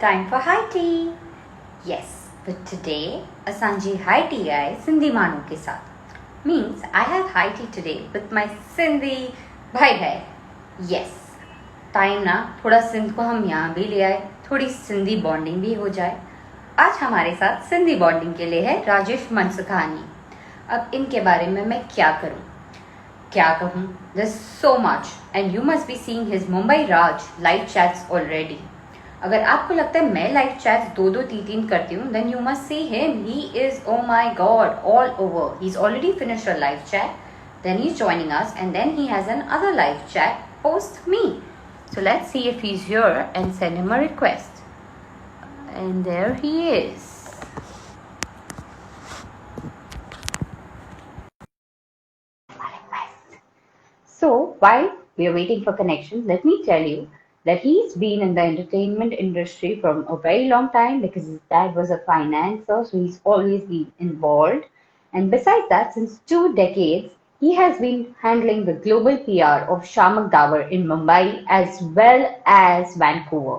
Time for high tea. Yes, but today असांजी high tea आहे सिंधी मानू के साथ. Means I have high tea today with my Sindhi भाई भाई. Yes, टाइम ना थोड़ा सिंध को हम यहाँ भी ले आए, थोड़ी सिंधी बॉन्डिंग भी हो जाए. आज हमारे साथ सिंधी बॉन्डिंग के लिए है राजेश मनसुखानी. अब इनके बारे में मैं क्या करूँ, क्या कहूँ? There's so much and you must be seeing his Mumbai Raj live chats already. अगर आपको लगता है मैं लाइव चैट्स दो तीन करती हूँ, then you must see him. He is oh my god all over. He is already finished a live chat, then he is joining us and then he has another live chat post me. So let's see if he is here and send him a request. And there he is. So while we are waiting for connection, let me tell you that he's been in the entertainment industry from a very long time because his dad was a financer, so he's always been involved. And besides that, since 2 decades, he has been handling the global PR of Shamak Davar in Mumbai as well as Vancouver.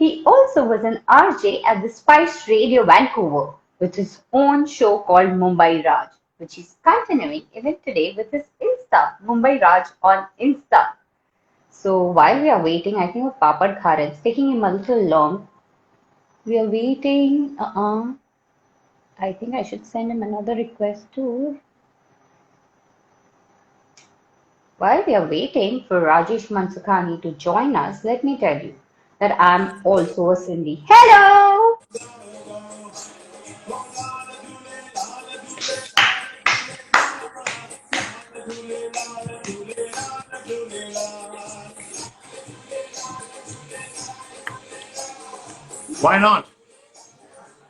He also was an RJ at the Spice Radio Vancouver with his own show called Mumbai Raj, which he's continuing even today with his Insta, Mumbai Raj on Insta. So while we are waiting, I think Papad Khara is taking him a little long. We are waiting. I think I should send him another request too. While we are waiting for Rajesh Mansukhani to join us, let me tell you that I'm also a Sindhi. Hello! Why not?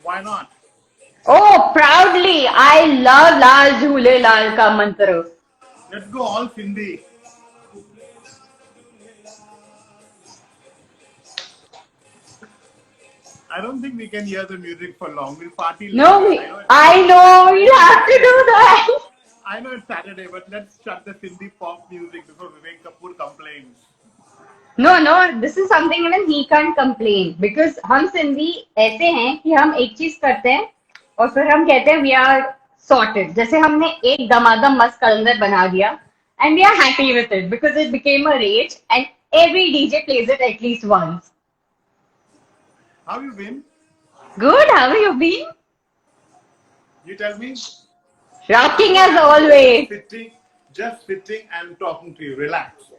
Why not? Oh, proudly, I love Lal Jhule Lal ka mantra. Let's go all Sindhi. I don't think we can hear the music for long. We'll party later. No, I know, you have to do that. I know it's Saturday, but let's shut the Sindhi pop music before Vivek Kapoor complains. No, this is something even he can't complain because हम सिंधी ऐसे हैं कि हम एक चीज करते हैं और फिर हम कहते हैं we are sorted. जैसे हमने एक दमादम मस्त कलंदर बना दिया and we are happy with it because it became a rage and every DJ plays it at least once. How have you been? Good, how have you been? You tell me. Rocking as always. Just sitting and talking to you. Relax.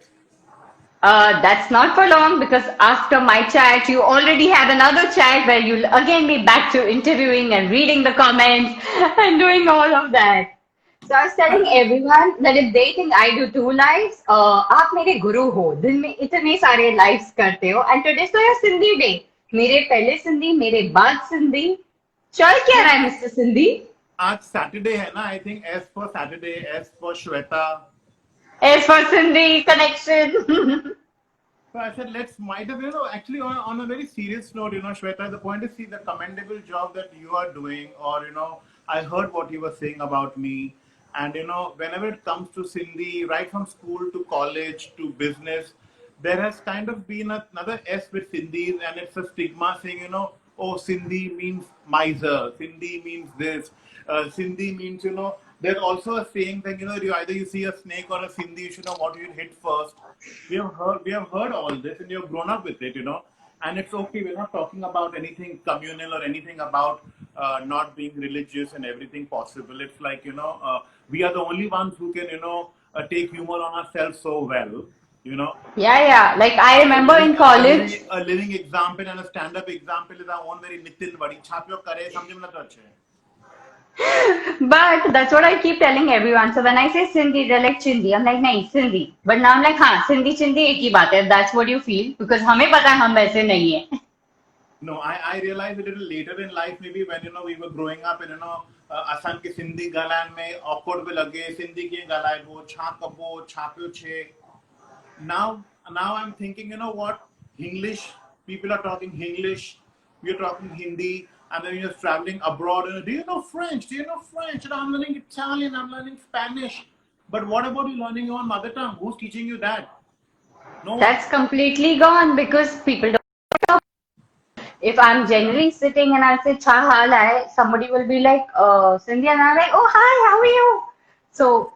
That's not for long because after my chat, you already have another chat where you'll again be back to interviewing and reading the comments and doing all of that. So I was telling everyone that if they think I do two lives, आप मेरे गुरु हो. दिन में इतने सारे lives करते हो. And today's तो your Sindhi day. मेरे पहले सिंधी, मेरे बाद सिंधी. चल क्या रहा है मिस्टर सिंधी? आज Saturday है ना? I think S for Saturday, S for Shweta. S for Sindhi connection. So I said, might have, actually on a very serious note, Shweta, the point is, see the commendable job that you are doing, or, I heard what you were saying about me. And, whenever it comes to Sindhi, right from school to college to business, there has kind of been another S with Sindhis, and it's a stigma saying, oh, Sindhi means miser, Sindhi means this, Sindhi means, there's also a saying that, you see a snake or a Sindhi, you should know what you hit first. We have heard all this and you've grown up with it, and it's okay. We're not talking about anything communal or anything about not being religious and everything possible. It's like, we are the only ones who can, take humor on ourselves so well, Yeah. Like I remember in college. A living example and a stand-up example is our own very Nitin Vadi. Chapyo kare, samjhe mein na to achhe. But that's what I keep telling everyone. So when I say Sindhi, they're like Chindi. I'm like, nahi, Sindhi. But now I'm like, हाँ, Sindhi, Chindi एक ही बात है. That's what you feel. Because हमें पता है हम वैसे नहीं है. No, I realized a little later in life, maybe when, we were growing up and, Asan ki Sindhi galan mein awkward भी लगे, Sindhi की गलाए वो, छा कबो, छाप्यो छे. Now I'm thinking, what? English, people are talking English, we're talking Hindi, and then you're traveling abroad. Do you know French? Do you know French? And I'm learning Italian, I'm learning Spanish. But what about you learning your own mother tongue? Who's teaching you that? No one. That's completely gone because people don't talk. if I'm generally sitting and I'll say "Cha hal hai," somebody will be like, Cindy, and I'm like, "Oh hi, how are you?" So,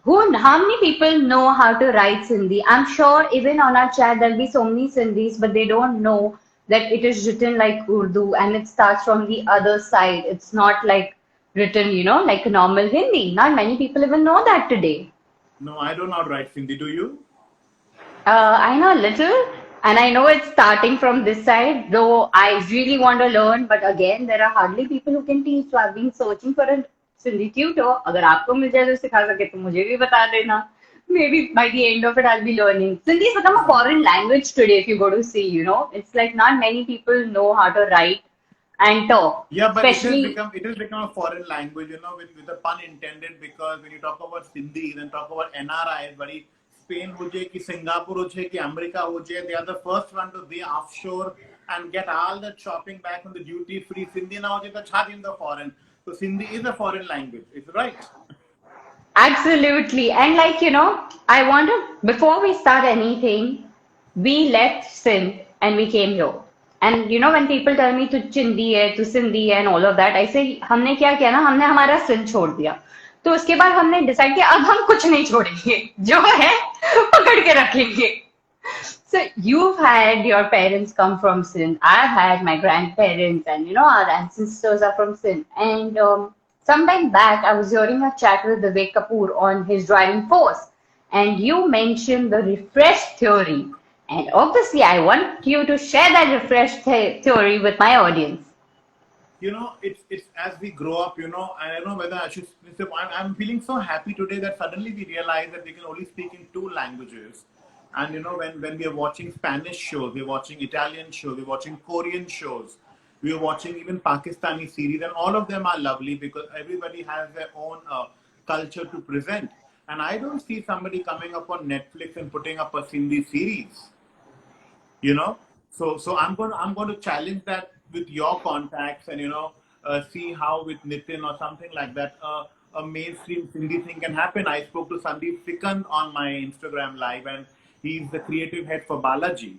how many people know how to write Sindhi? I'm sure even on our chat there'll be so many Sindhis, but they don't know that it is written like Urdu and it starts from the other side. It's not like written, like a normal Hindi. Not many people even know that today. No, I don't know how to write Hindi. Do you? I know a little, and I know it's starting from this side, though I really want to learn. But again, there are hardly people who can teach. So I've been searching for a Sindhi tutor. अगर आपको मिल जाए जो सिखा सके तो मुझे भी बता देना. Maybe by the end of it, I'll be learning. Sindhi has become a foreign language today. If you go to see, it's like not many people know how to write and talk, Yeah, but especially. it has become a foreign language, with the pun intended, because when you talk about Sindhi, then talk about NRIs, buddy, Spain ho jaye, ki Singapore ho jaye, ki America ho jaye, they are the first one to be offshore and get all the shopping back from the duty free. Sindhi na ho jaye to chha in the foreign. So Sindhi is a foreign language. It's right. Absolutely. And I want to, before we start anything, we left Sindh and we came here. And when people tell me to Chindi hai, to Sindhi hai and all of that, I say, हमने क्या किया ना, हमने हमारा सिंध छोड़ दिया. तो उसके बाद हमने डिसाइड किया अब हम कुछ नहीं छोड़ेंगे. जो है पकड़ के रखेंगे. So you've had your parents come from Sindh. I've had my grandparents, and our ancestors are from Sindh. And sometime back, I was hearing a chat with Vivek Kapoor on his driving force, and you mentioned the refresh theory. And obviously, I want you to share that refresh theory with my audience. It's as we grow up, and I don't know whether I should. I'm feeling so happy today that suddenly we realize that we can only speak in two languages. And when we are watching Spanish shows, we're watching Italian shows, we're watching Korean shows, we're watching even Pakistani series, and all of them are lovely because everybody has their own culture to present. And I don't see somebody coming up on Netflix and putting up a Hindi series, you know so I'm going to challenge that with your contacts, and see how with Nitin or something like that, a mainstream Hindi thing can happen. I spoke to Sandeep Sikand on my Instagram live, and he's the creative head for Balaji,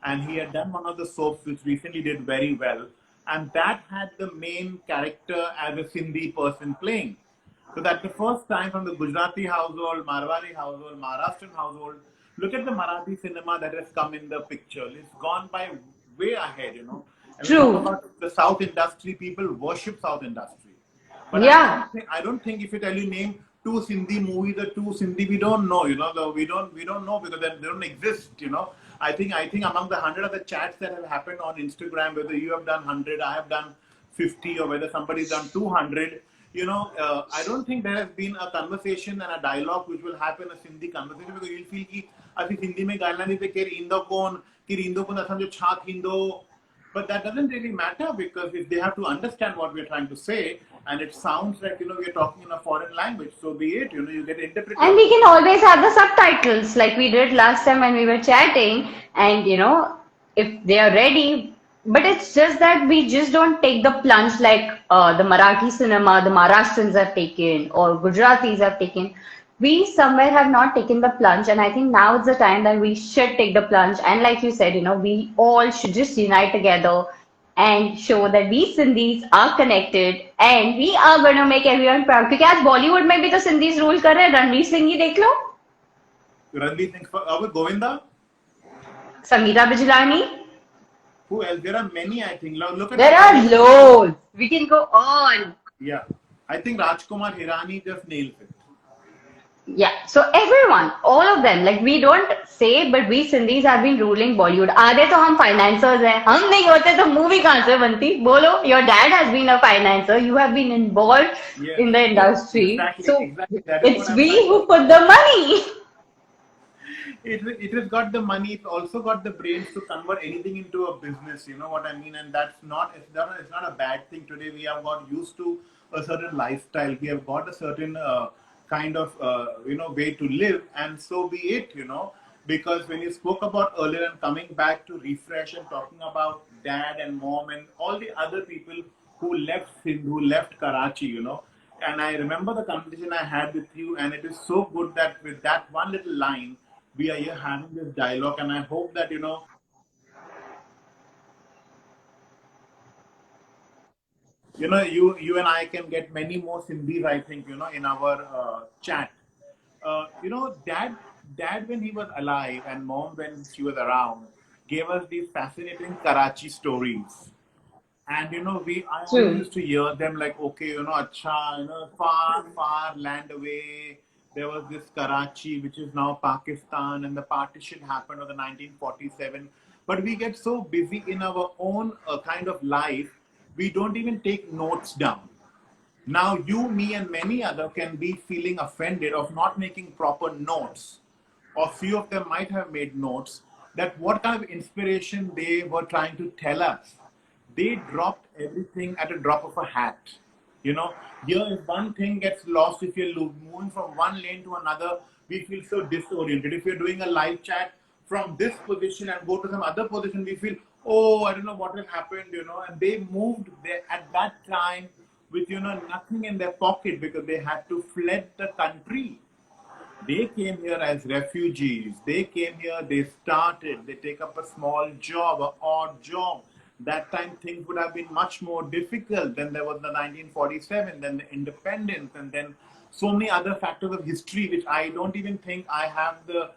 and he had done one of the soaps which recently did very well, and that had the main character as a Sindhi person playing. So that's the first time from the Gujarati household, Marwari household, Maharashtrian household. Look at the Marathi cinema that has come in the picture. It's gone by way ahead. And we talk True. about the South industry, people worship South industry. But Yeah. I don't think if you tell you name two Sindhi movies or two Sindhi, we don't know. We don't know because they don't exist. I think among the 100 of the chats that have happened on Instagram, whether you have done 100, I have done 50, or whether somebody's done 200, I don't think there has been a conversation and a dialogue which will happen, a Sindhi conversation, because you'll feel कि अभी हिंदी में गाना नहीं थे कि रिंदो कौन असम जो छात Hindu. But that doesn't really matter, because if they have to understand what we're trying to say, and it sounds like we're talking in a foreign language, so be it. You get And interpreter. we can always have the subtitles like we did last time when we were chatting. And if they are ready, but it's just that we just don't take the plunge like the Marathi cinema, the Maharashtrians have taken or Gujaratis have taken. We somewhere have not taken the plunge, and I think now is the time that we should take the plunge. And like you said, we all should just unite together and show that we Sindhis are connected and we are going to make everyone proud. क्योंकि आज बॉलीवुड में भी तो Sindhis rule कर रहे हैं. रणवीर सिंह ही देख लो, Ranveer Singh, Govinda. Sangeeta Bijlani. Who else? There are many. I think. Look at There the are Bollywood. loads. We can go on. Yeah, I think Rajkumar Hirani just nails it. Yeah, so everyone, all of them, like we don't say, but we Sindhis have been ruling Bollywood. आधे तो हम financiers हैं, हम नहीं होते तो movie कहाँ से बनती? बोलो, your dad has been a financer, you have been involved Yes, in the yes, industry, so exactly. That is what it's I'm we trying to who put the money. it has got the money. It's also got the brains to convert anything into a business. You know what I mean? And that's not it's not a bad thing. Today we have got used to a certain lifestyle. We have got a certain kind of way to live, and so be it. Because when you spoke about earlier and coming back to refresh and talking about dad and mom and all the other people who left Sindh, who left Karachi. And I remember the conversation I had with you, and it is so good that with that one little line, we are here having this dialogue, and I hope that You and I can get many more Sindhis, I think, in our chat. Dad when he was alive and mom when she was around gave us these fascinating Karachi stories. And I always True. used to hear them like, okay, acha, far, far land away, there was this Karachi, which is now Pakistan, and the partition happened in the 1947. But we get so busy in our own kind of life, we don't even take notes down. Now, you, me, and many other can be feeling offended of not making proper notes, or few of them might have made notes that what kind of inspiration they were trying to tell us. They dropped everything at a drop of a hat. You know, here if one thing gets lost, if you're moving from one lane to another, we feel so disoriented. If you're doing a live chat from this position and go to some other position, we feel, oh, I don't know what has happened, and they moved there at that time with, nothing in their pocket because they had to fled the country. They came here as refugees. They came here, they started, they take up a small job, an odd job. That time things would have been much more difficult. Then there was the 1947, then the independence, and then so many other factors of history which I don't even think I have the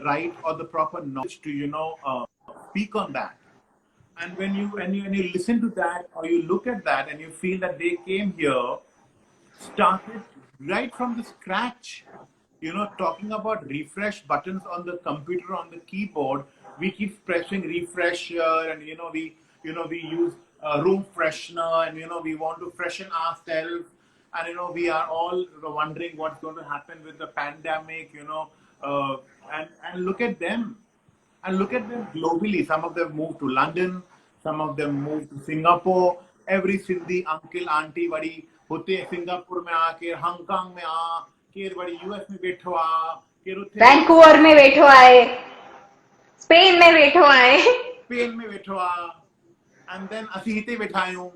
right or the proper knowledge to, speak on that. And when you listen to that or you look at that and you feel that they came here started right from the scratch. Talking about refresh buttons on the computer on the keyboard, we keep pressing refresh here, and we use room freshener, and we want to freshen ourselves, and we are all wondering what's going to happen with the pandemic. And look at them. And look at them globally. Some of them moved to London, some of them moved to Singapore. Every Sindhi uncle, auntie, बड़ी होते हैं Singapore में आके, Hong Kong में आ, केर बड़ी US में बैठो आ, केर उथे बैठो वैंकूवर में बैठो आए, स्पेन में बैठो आए. स्पेन में बैठो आ, and then असी हिते बैठा आयूं.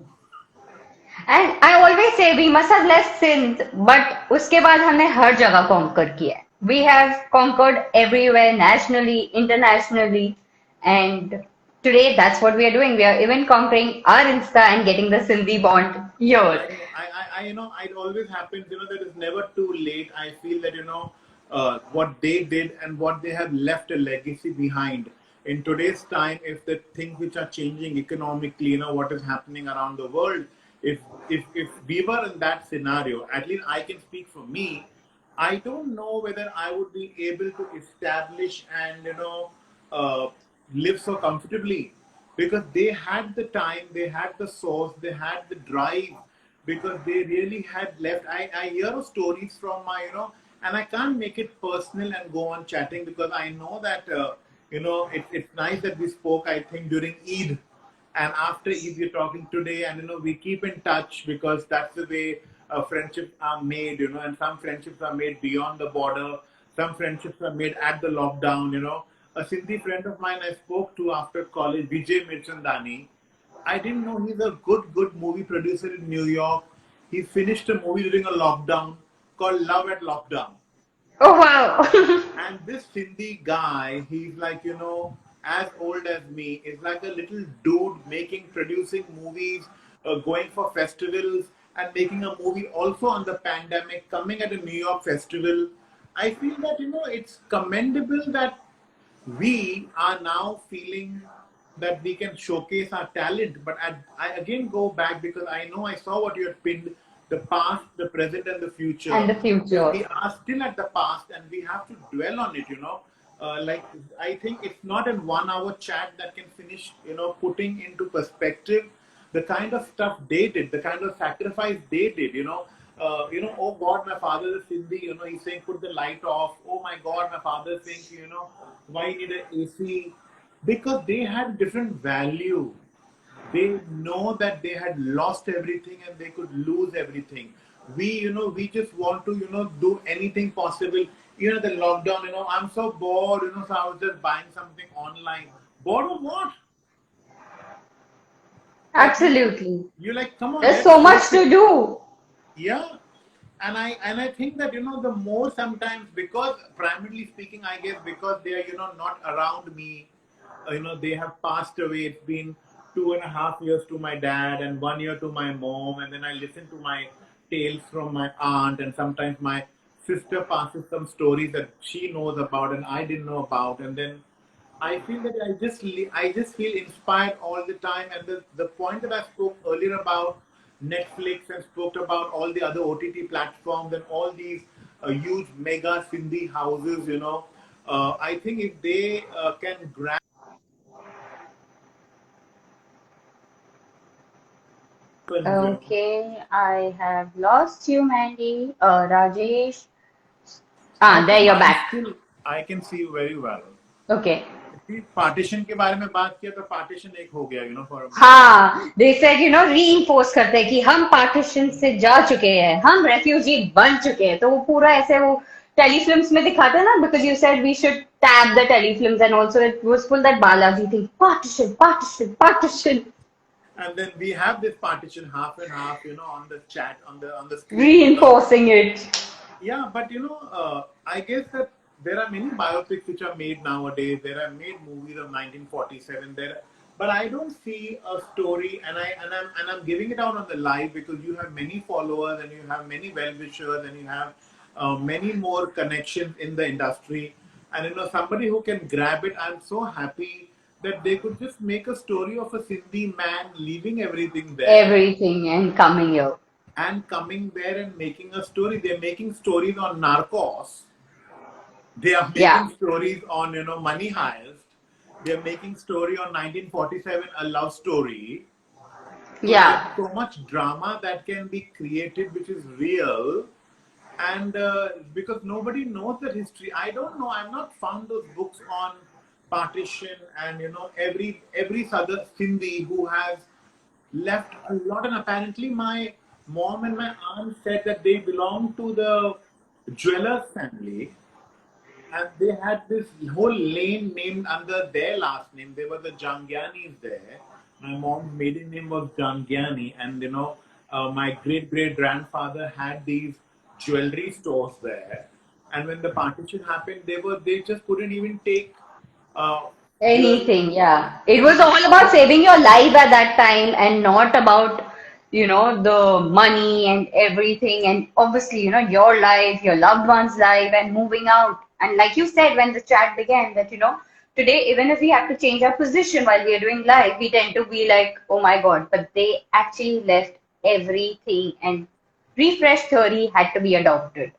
And I always say we must have left Sindh, but उसके बाद हमने हर जगह conquer किया है. We have conquered everywhere, nationally, internationally, and today that's what we are doing. We are even conquering our Insta and getting the Sindhi bond here. It always happens, that it's never too late. I feel that, what they did and what they have left a legacy behind. In today's time, if the things which are changing economically, what is happening around the world, if we were in that scenario, at least I can speak for me, I don't know whether I would be able to establish and live so comfortably, because they had the time, they had the source, they had the drive, because they really had left. I hear stories from my and I can't make it personal and go on chatting because I know that it's nice that we spoke, I think, during Eid, and after Eid we're talking today, and we keep in touch because that's the way friendships are made, and some friendships are made beyond the border, some friendships are made at the lockdown. A Sindhi friend of mine I spoke to after college, Vijay Mirchandani. I didn't know he's a good movie producer in New York. He finished a movie during a lockdown called Love at Lockdown. Oh wow! And this Sindhi guy, he's like, as old as me, is like a little dude producing movies, going for festivals, and making a movie also on the pandemic, coming at a New York festival. I feel that, it's commendable that we are now feeling that we can showcase our talent. But I again go back because I know I saw what you had pinned, the past, the present, and the future. And the future. We are still at the past and we have to dwell on it. Like, I think it's not in 1 hour chat that can finish, putting into perspective the kind of stuff they did, the kind of sacrifice they did. Oh God, my father is Sindhi, he's saying put the light off. Oh my God, my father is saying, why you need an AC? Because they had different value. They know that they had lost everything and they could lose everything. We just want to, do anything possible. The lockdown, I'm so bored, so I was just buying something online. Bored of what? Like, Absolutely. you're like, come on, There's let's so much focus. to do. Yeah. And I think that, the more sometimes, because primarily speaking, I guess because they are, not around me, they have passed away. It's been 2.5 years to my dad and 1 year to my mom, and then I listen to my tales from my aunt, and sometimes my sister passes some stories that she knows about and I didn't know about, and then I feel that I just feel inspired all the time. And the point that I spoke earlier about Netflix and spoke about all the other OTT platforms and all these huge mega Sindhi houses, I think if they can grab Okay, I have lost you, Mandy. Rajesh. I There can you're I back. still I can see you very well. Okay. Partition के बारे में बात किया तो partition एक हो गया for a minute. हाँ, they said, reinforce करते हैं कि हम पार्टीशन से जा चुके हैं, हम रेफ्यूजी बन चुके हैं, तो वो पूरा ऐसे वो टेलीफिल्म्स में दिखाते हैं ना, because you said we should tab the telefilms and also it was full that Balaji thing, partition, partition, partition, And then we have this partition half and half, on the chat on the screen because reinforcing it. yeah, but I guess that there are many biopics which are made nowadays. There are made movies of 1947. But I don't see a story, and I'm giving it out on the live because you have many followers and you have many well wishers and you have many more connections in the industry, and somebody who can grab it. I'm so happy that they could just make a story of a Sindhi man leaving everything there Everything and coming here. and coming there and making a story. They're making stories on Narcos. They are Yeah, making stories on, Money Heist. They're making story on 1947, a love story. So there's yeah. so much drama that can be created, which is real. And because nobody knows that history, I don't know. I've not found those books on partition and every Southern Sindhi who has left a lot. And apparently, my mom and my aunt said that they belong to the Jewelers family, and they had this whole lane named under their last name. They were the Jangyanis there. My mom's maiden name was Jangyani, and my great grandfather had these jewelry stores there. And when the partition happened, they just couldn't even take jewelry. Anything, yeah. It was all about saving your life at that time and not about, the money and everything. And obviously, your life, your loved one's life, and moving out. And like you said when the chat began, that, today, even if we have to change our position while we are doing life, we tend to be like, oh my God, but they actually left everything and refresh theory had to be adopted.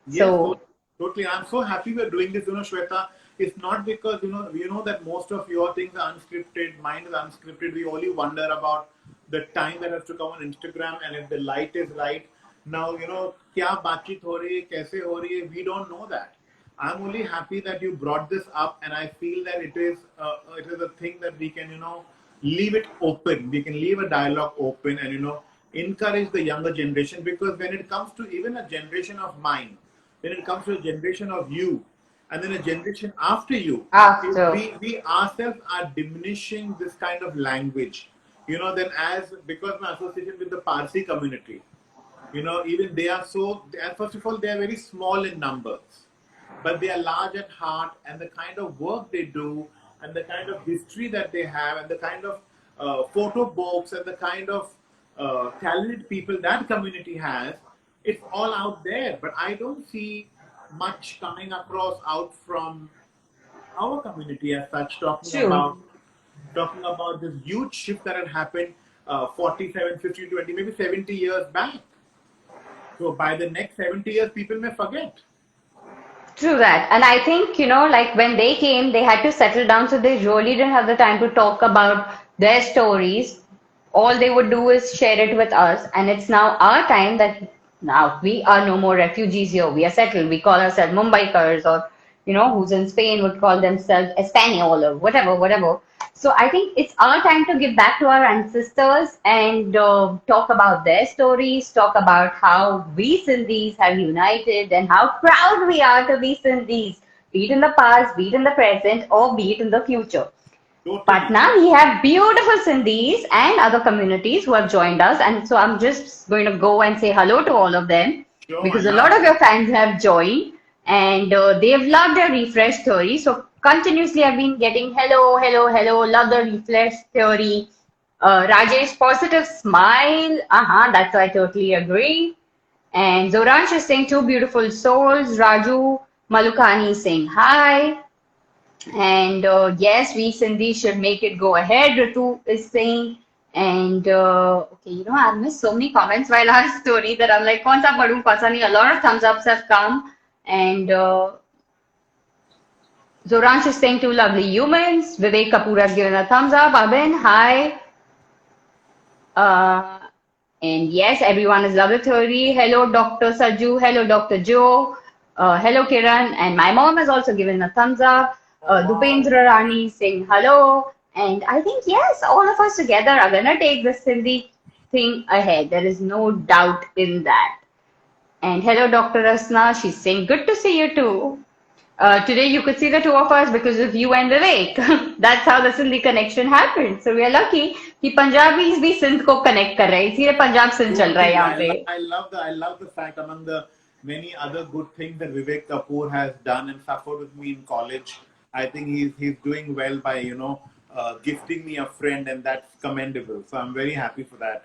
Yes, So, totally. I'm so happy we're doing this, Shweta. It's not because, that most of your things are unscripted, mine is unscripted. We only wonder about the time that has to come on Instagram and if the light is right. Now, kya baatcheet ho rahi hai, kaise ho rahi hai, we don't know that. I'm only happy that you brought this up, and I feel that it is a thing that we can, leave it open. We can leave a dialogue open and, encourage the younger generation, because when it comes to even a generation of mine, when it comes to a generation of you, and then a generation after you, if after, we ourselves are diminishing this kind of language, then as because my association with the Parsi community, even they are so, and first of all, they are very small in numbers, but they are large at heart, and the kind of work they do, and the kind of history that they have, and the kind of photo books, and the kind of talented people that community has, it's all out there. But I don't see much coming across out from our community as such, true. talking about this huge shift that had happened 47, 50, 20, maybe 70 years back. So by the next 70 years, people may forget. True that. And I think, like when they came, they had to settle down, so they really didn't have the time to talk about their stories. All they would do is share it with us. And it's now our time that now we are no more refugees here. We are settled. We call ourselves Mumbaikars, or, who's in Spain would call themselves Espanol or whatever, whatever. So I think it's our time to give back to our ancestors and talk about their stories, talk about how we Sindhis have united and how proud we are to be Sindhis, be it in the past, be it in the present, or be it in the future. But Totally. now we have beautiful Sindhis and other communities who have joined us. And so I'm just going to go and say hello to all of them Sure, why because a lot not? of your fans have joined and they've loved the refresh theory. So continuously I've been getting hello, hello, hello, love the refresh theory. Rajesh, positive smile. That's I totally agree. And Zoransh is saying two beautiful souls. Raju Malukani is saying hi. And yes, we Sindhi should make it go ahead, Ritu is saying. And okay, I've missed so many comments while our story that I'm like, kaun sa padhun, kaun sa nahi? A lot of thumbs ups have come. And Zoransh is saying two lovely humans. Vivek Kapoor has given a thumbs up. Abhin, hi. Uh, and yes, everyone is love the theory. Hello, Dr. Saju. Hello, Dr. Joe. Hello, Kiran. And my mom has also given a thumbs up. Dupendra Rani saying hello. And I think, yes, all of us together are going to take this Sindhi thing ahead. There is no doubt in that. And hello, Dr. Rasna. She's saying, good to see you too. Today you could see the two of us because of you and Vivek. That's how the Sindhi connection happened. So we are lucky कि Punjabis भी सिंध को connect कर रहे हैं इसीलिए पंजाब सिंध चल रहा है यहाँ पे. I love the fact among the many other good things that Vivek Kapoor has done and suffered with me in college. I think he's doing well by gifting me a friend, and that's commendable. So I'm very happy for that.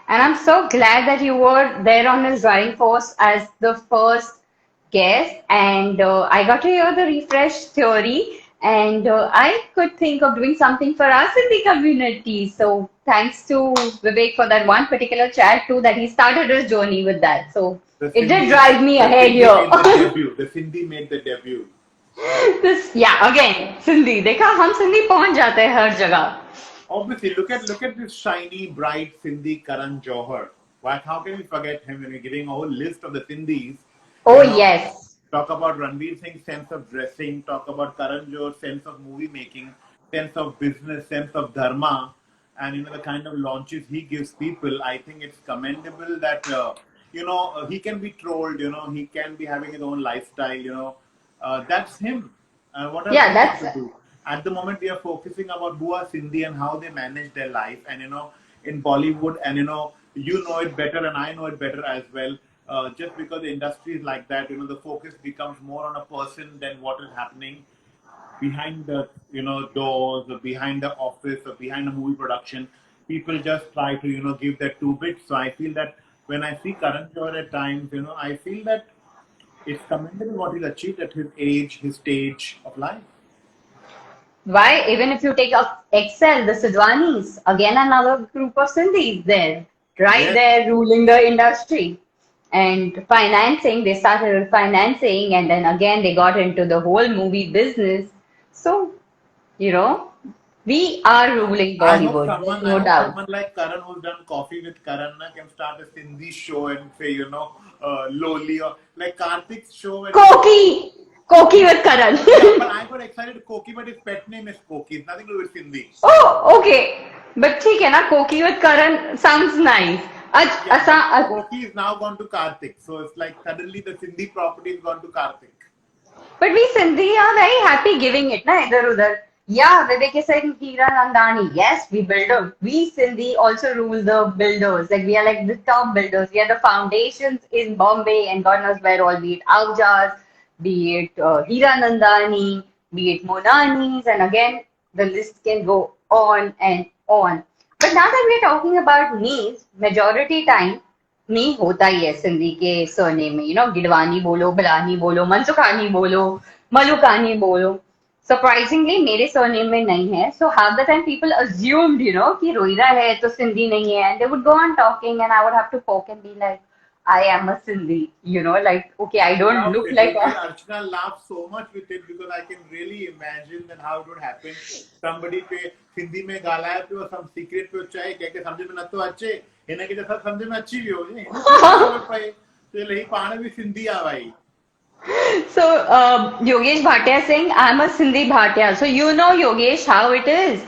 And I'm so glad that you were there on his driving force as the first guest, and I got to hear the refresh theory. And I could think of doing something for us in the community. So thanks to Vivek for that one particular chat too, that he started his journey with that. So it did drive me ahead here. The Sindhi made the debut. Again, Sindhi. देखा हम सिंधी पहुंच जाते हैं हर जगह. Obviously, look at this shiny, bright Sindhi Karan Johar. How can we forget him when we're giving a whole list of the Sindhis? Oh, yes. Talk about Ranveer Singh's sense of dressing, talk about Karan Johar's sense of movie making, sense of business, sense of dharma, and the kind of launches he gives people. I think it's commendable that he can be trolled, he can be having his own lifestyle, that's him. What else that's to do? At the moment, we are focusing about who are Sindhi and how they manage their life, and in Bollywood, and you know it better, and I know it better as well. Just because the industry is like that, the focus becomes more on a person than what is happening behind the doors, or behind the office, or behind a movie production. People just try to give their two bits. So I feel that when I see Karan Johar at times, I feel that it's commendable what he's achieved at his age, his stage of life. Why? Even if you take Excel, the Sidwanis, again another group of Sindhis there, right there ruling the industry. And financing, they started with financing, and then again they got into the whole movie business. So, we are ruling Bollywood, no doubt. Someone like Karan, who's done Coffee with Karan, can start a Sindhi show and say, Loli, or like Karthik's show. Koki with Karan. But I got excited. Koki, but his pet name is Koki. It's nothing to do with Sindhi. Oh, okay. But ठीक है ना, Koki with Karan sounds nice. Koki is now gone to Karthik. So it's like suddenly the Sindhi property is gone to Karthik. But we Sindhi are very happy giving it, na, idhar udhar. Yeah, Vivek is saying Hiranandani. Yes, we build. We Sindhi also rule the builders. Like we are like the top builders. We are the foundations in Bombay and God knows where all, be it Ahujas, be it Hiranandani, be it Monanis, and again the list can go on and on. But now that we're talking about names, majority time नहीं होता ही है सिंधी के surname में, गिडवानी बोलो, बिलानी बोलो, मनसुखानी बोलो, मलुकानी बोलो. Surprisingly, मेरे सरनेम में नहीं है. So half the time people assumed, कि रोहिरा है तो सिंधी नहीं है, and they would go on talking, and I would have to poke and be like, I am a Sindhi, like, okay, I don't look like a... Archana laughed so much with it because I can really imagine that how it would happen. Somebody पे Hindi में गाला है तो some secret पे चाहे क्या क्या समझे में न तो अच्छे, इन्हें के जैसा समझे में अच्छी भी हो जाए, तो यही पाने भी Sindhi आ भाई. So, Yogesh Bhatia saying, I'm a Sindhi Bhatia. So, Yogesh, how it is,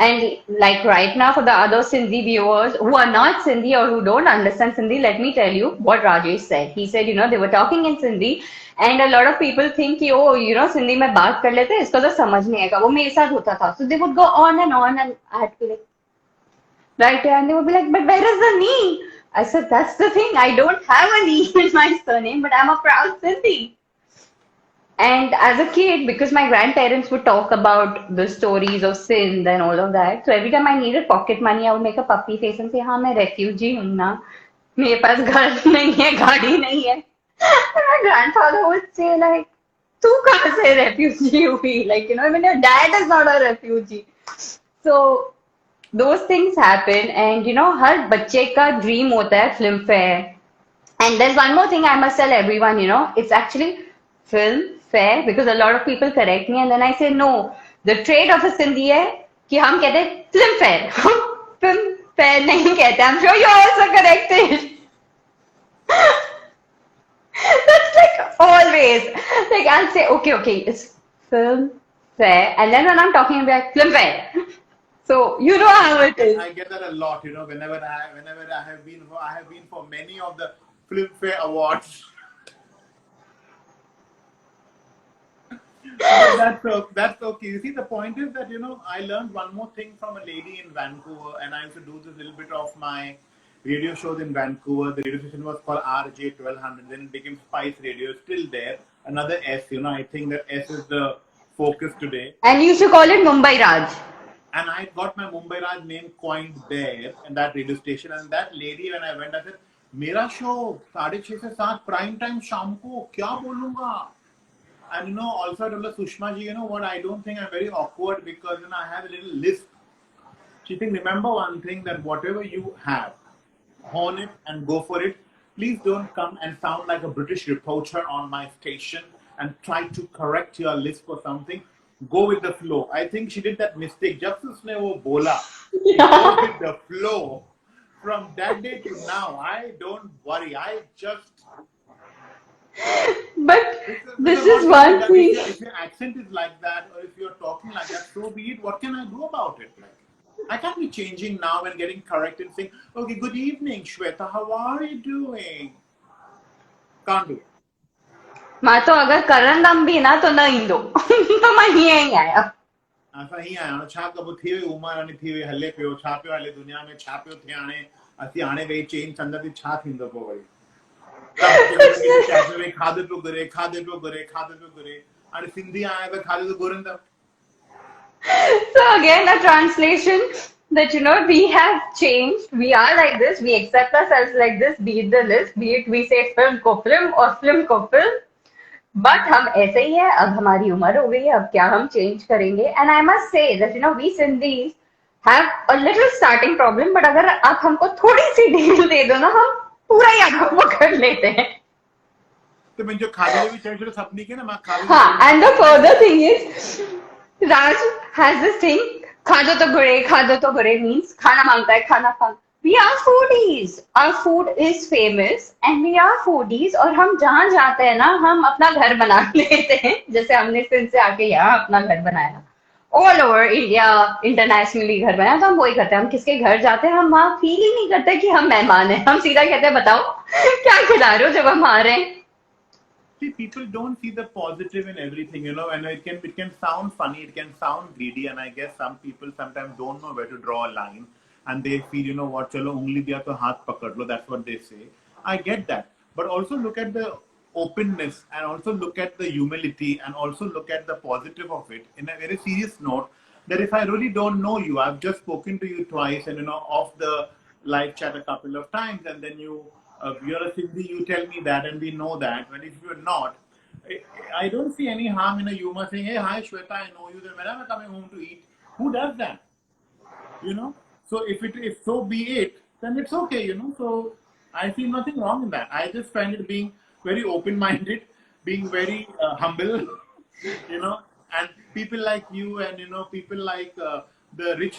And like right now, for the other Sindhi viewers who are not Sindhi or who don't understand Sindhi, let me tell you what Rajesh said. He said, they were talking in Sindhi, and a lot of people think, Sindhi mein baat kar lete, isko to samajh nahi aega. Wo mere saath hota tha. So they would go on, and I had to be like, right? And they would be like, but where is the knee? I said, that's the thing. I don't have a knee in my surname, but I'm a proud Sindhi. And as a kid, because my grandparents would talk about the stories of Sindh and all of that, so every time I needed pocket money, I would make a puppy face and say, हाँ मैं refugee हूँ ना, मेरे पास घर नहीं है, गाड़ी नहीं है. And my grandfather would say like, तू कहाँ से refugee हुई? Like, you know, even your dad is not a refugee. So those things happen, and you know, हर बच्चे का dream होता है film fair. And there's one more thing I must tell everyone, you know, it's actually film fair because a lot of people correct me and then I say no. The trade of a Sindhi है कि हम कहते हैं film fair. हम film fair नहीं कहते. I'm sure you're also corrected. That's like always. Like I'll say, okay, it's film fair. And then when I'm talking about film fair. So you know how it is. I get that a lot, you know, whenever I have been for many of the Filmfare Awards. But that's okay. You see, the point is that, you know, I learned one more thing from a lady in Vancouver, and I used to do this little bit of my radio shows in Vancouver. The radio station was called RJ 1200, then it became Spice Radio, still there. Another S, you know, I think that S is the focus today. And you should call it Mumbai Raj. And I got my Mumbai Raj name coined there in that radio station. And that lady, when I went, I said, मेरा show 6:30 से 7 prime time शाम को क्या बोलूंगा? And you know, also I told her, Sushma ji, you know what, I don't think I'm very awkward because, you know, I have a little lisp. She think, remember one thing, that whatever you have, hone it and go for it. Please don't come and sound like a British reporter on my station and try to correct your lisp or something. Go with the flow. I think she did that mistake. Just as उसने वो बोला, go with the flow. From that day to now, I don't worry. I just. But this Because is one thing. if your accent is like that, or if you're talking like that, so be it. What can I do about it? Like, I can't be changing now and getting correct and saying, okay, good evening, Shweta, how are you doing? Can't do it. मैं तो अगर करण दम भी ना तो न ईंदो तो मैं हीअं ई आहियां. असां हीअं आहियूं छा कबो थी वई उमिरि हाणे थी वई हले पियो छा पियो हले दुनिया में छा पियो थिए हाणे असीं हाणे वेही चेंज कंदासीं छा थींदो पोइ वरी कैफे में खाधो पियो घुरे हाणे सिंधी आया त खाधो त घुरनि था. So again, a translation that you know we have changed. We are like this. We accept ourselves like this. Be it the list, be it we say film को film or film को film. But हम ऐसे ही है. अब हमारी उम्र हो गई है. अब क्या हम change करेंगे? And I must say that you know we Sindhis have a little starting problem. But अगर आप हमको थोड़ी सी ढील दे दो ना हम पूरा ही आगे पकड़ लेते हैं. तो मैं जो खाधे भी चाहिए सपनी के ना मैं खाधे. हाँ. And the further thing is Raj has this thing, खादो तो घुरे means खाना मांगता है, खाना खा. We are foodies. Our food is famous and we are foodies और हम जहाँ जाते हैं ना हम अपना घर बना लेते हैं. जैसे हमने सिंध से आके यहाँ अपना घर बनाया. All over India, internationally घर बनाया तो हम वही करते हैं. हम किसके घर जाते हैं हम वहाँ फील ही नहीं करते कि हम मेहमान हैं. हम सीधा कहते हैं बताओ क्या खिला रहे हो जब हम आ रहे हैं. See, people don't see the positive in everything, you know, and it can sound funny, it can sound greedy, and I guess some people sometimes don't know where to draw a line, and they feel, you know what, chalo ungli diya to haath pakad lo, that's what they say. I get that, but also look at the openness, and also look at the humility, and also look at the positive of it in a very serious note. That if I really don't know you, I've just spoken to you twice, and you know, off the live chat a couple of times, and then you're a Sindhi, you tell me that, and we know that. But if you're not, I don't see any harm in a humor saying, hey, hi Shweta, I know you, then when I'm coming home to eat, who does that? You know? So if so be it, then it's okay, you know? So I see nothing wrong in that. I just find it being very open-minded, being very humble, you know, and people like you and, you know, people like the rich,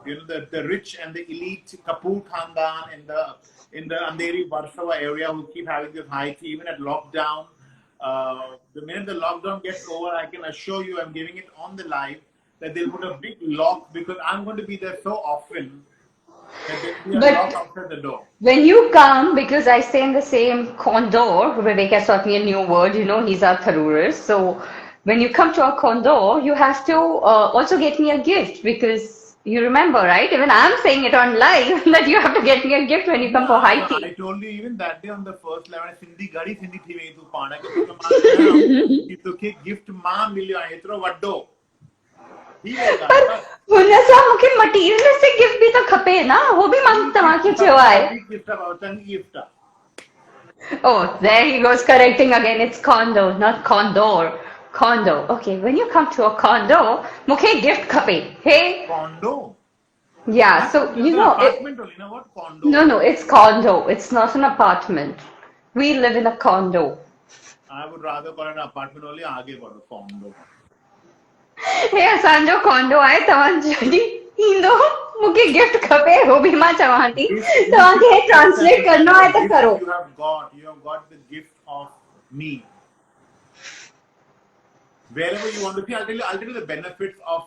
you know, the rich and the elite Kapoor Khandan in the Andheri Warsaw area who keep having this high tea, even at lockdown. The minute the lockdown gets over, I can assure you, I'm giving it on the live, that they'll put a big lock because I'm going to be there so often that there'll be a lock outside the door. When you come, because I stay in the same condo, Vivek has taught me a new word, you know, he's our Tharuras. So when you come to our condo, you have to also get me a gift because You remember, right? Even I'm saying it on live that you have to get me a gift when you come for Yeah, high so I tea. told you even that day on the first level, Cindy gadi Cindy thi vein tu paana ke tu man na ki tu gift ma milyo etro vaddo ही वेगा पर बस हुन सां मूंखे materialistic gift बि त खपे न, वो बि मां ही तव्हांखे गिफ्ट चयो खपे आहे. अभी गिफ्ट अब चंगी gift Oh, there he goes correcting again. It's condo, not condor. Condo. Okay, when you come to a condo, मूंखे gift खपे. Hey, condo yeah. I thought So it was you an know it. apartment only. Now what No, condo? no, it's condo. It's not an apartment. We live in a condo. I would rather call it an apartment only. आगे बढ़ो condo. हे असांजो condor आहे, तव्हां जॾहिं ईंदो मूंखे gift खपे, हो बि मां चवां थी. Gift you should तव्हांखे understand ट्रांसलेट the kind करणो of आहे त gift करो. you have got. You have got the gift of me. Wherever you want to see, I'll tell you the benefits of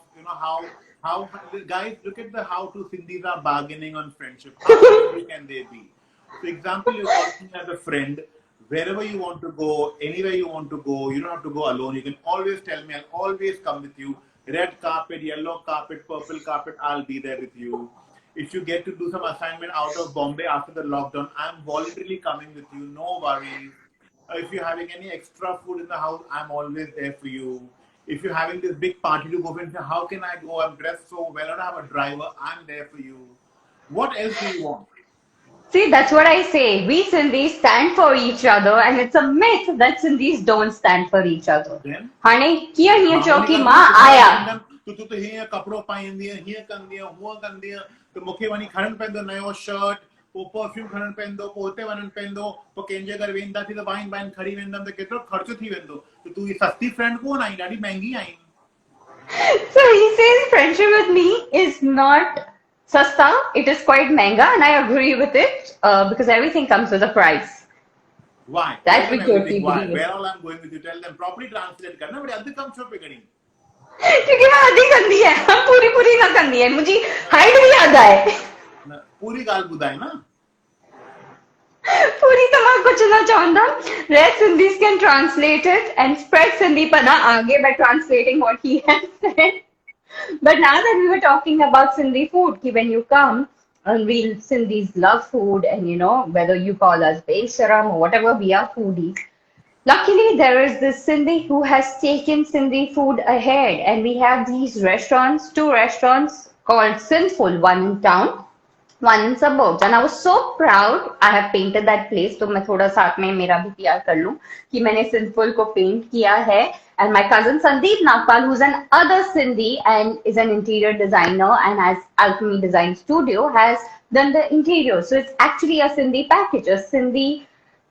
how guys look at the how two Sindhis are bargaining on friendship. How easy can they be? So example, you're working as a friend, wherever you want to go, anywhere you want to go, you don't have to go alone. You can always tell me, I'll always come with you. Red carpet, yellow carpet, purple carpet, I'll be there with you. If you get to do some assignment out of Bombay after the lockdown, I'm voluntarily coming with you, no worries. If you're having any extra food in the house, I'm always there for you. If you're having this big party to go in, how can I go? I'm dressed so well. I don't have a driver. I'm there for you. What else do you want? See, that's what I say. We Sindhis stand for each other, and it's a myth that Sindhis don't stand for each other. Then, हाणे कीअं हीअं चओ मामूली की ॻाल्हि मां कोन्हे तुम्हारा आया. रैंडम तूं हीअं कपिड़ो पाईंदीअ हीअं कंदीअ हूअं कंदीअ त मूंखे वञी खणणु पवंदो नयो शर्ट पोइ परफ्यूम खणणु पवंदो पोइ हुते वञणु पवंदो पोइ कंहिंजे घर वेंदासीं त वाइन वाइन खणी वेंदमि त केतिरो ख़र्चो थी वेंदो त तूं ही सस्ती फ्रेंड कोन आई ॾाढी महांगी आई So he says friendship with me is not sasta, it is quite manga, and I agree with it because everything comes with a price. Why? Tell That them we everything. totally Why? believe in. Where all I'm going with you. Tell them properly translate करना बड़े अधु कम छो पे करी क्योंकि मैं आधी गंदी है, हम पूरी पूरी ना गंदी है, मुझे हाइट भी याद आए. पूरी ॻाल्हि ॿुधाए न पूरी तमाम कुछ ना चाहता. Rest Sindhis can translate it and spread Sindhi pana आगे by translating what he has said. But now that we were talking about Sindhi food, ki when you come, and we Sindhis love food, and you know, whether you call us Besaram or whatever, we are foodies. Luckily, there is this Sindhi who has taken Sindhi food ahead, and we have these restaurants, two restaurants called Sinful, one in town, one in suburbs. And I was so proud. I have painted that place. तो मैं थोड़ा साथ में मेरा भी PR कर लूं कि मैंने Sinful को paint किया है. And my cousin Sandeep Nagpal, who's an other Sindhi and is an interior designer and has Alchemy Design Studio, has done the interior. So it's actually a Sindhi package, a Sindhi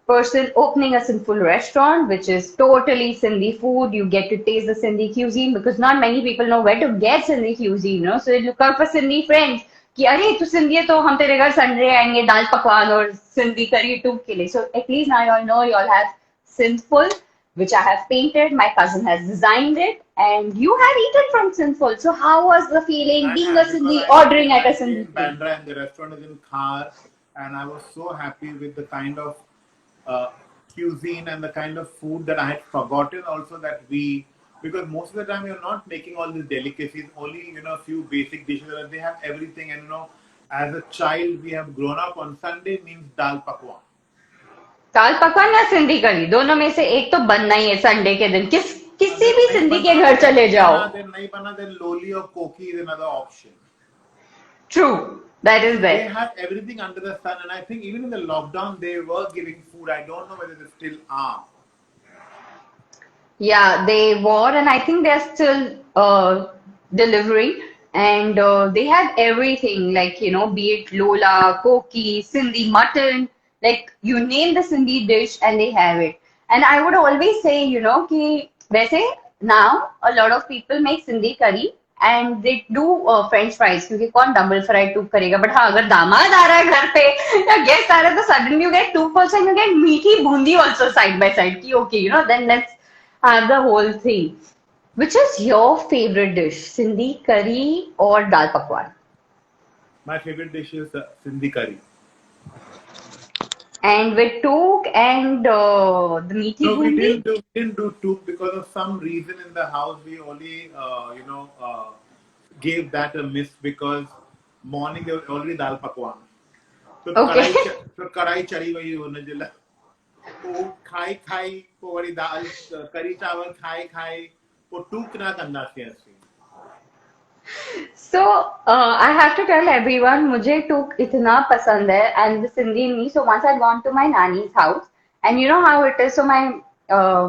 person opening a Sinful restaurant, which is totally Sindhi food. You get to taste the Sindhi cuisine because not many people know where to get Sindhi cuisine, you know. So you look out for Sindhi friends. कि अरे तू सिंधी है तो हम तेरे घर Sunday आएंगे दाल पकवान और सिंधी करी टूक के लिए. So at least now you all know you all have Sinful, which I have painted. My cousin has designed it, and you have eaten from Sinful. So how was the feeling I being a have because Sindhi ordering at a I stay Sindhi in place? Bandra and the restaurant is in Khar, and I was so happy with the kind of uh, cuisine and the kind of food that I had forgotten. Also that we because most of the time you're not making all these delicacies, only a few basic dishes. And they have everything, and as a child we have grown up on Sunday means dal pakwan. दाल पकवान या सिंधी कढ़ी दोनों में से एक तो बनना ही है Sunday के दिन. किसी अगर भी नहीं सिंधी के बना घर चले जाओ. then नहीं बना then loli or koki is another option. True, that is So they there. have everything under the sun, and I think even in the lockdown they were giving food. I don't know whether they still are. Yeah, they were, and I think they're still delivering. And they have everything, like, you know, be it Lola, Koki, Sindhi mutton, like you name the Sindhi dish and they have it. And I would always say, you know, कि वैसे now a lot of people make Sindhi curry and they do French fries क्योंकि कौन double fry to करेगा. But हाँ, अगर दामाद आ रहा है घर पे या गेस्ट आ रहा है तो suddenly you get two person, you get मीठी Bundi also side by side कि okay, you know, then let's the whole thing. Which is your favorite dish? Sindhi curry or dal pakwan? My favorite dish is Sindhi curry. And with took and the meaty No, we bundi? didn't do two because of some reason in the house. We only gave that a miss because morning there was already dal pakwan. So Okay. कढ़ाई चढ़ी वई हुन जे लाइ पोइ खाई पोइ worry दाल कढ़ी चावल खाई पोइ टूक न कंदासीं असीं. So I have to tell everyone, मुझे टूक इतना पसंद है and the Sindhi in me. So once I'd gone to my nanny's house and you know how it is. So my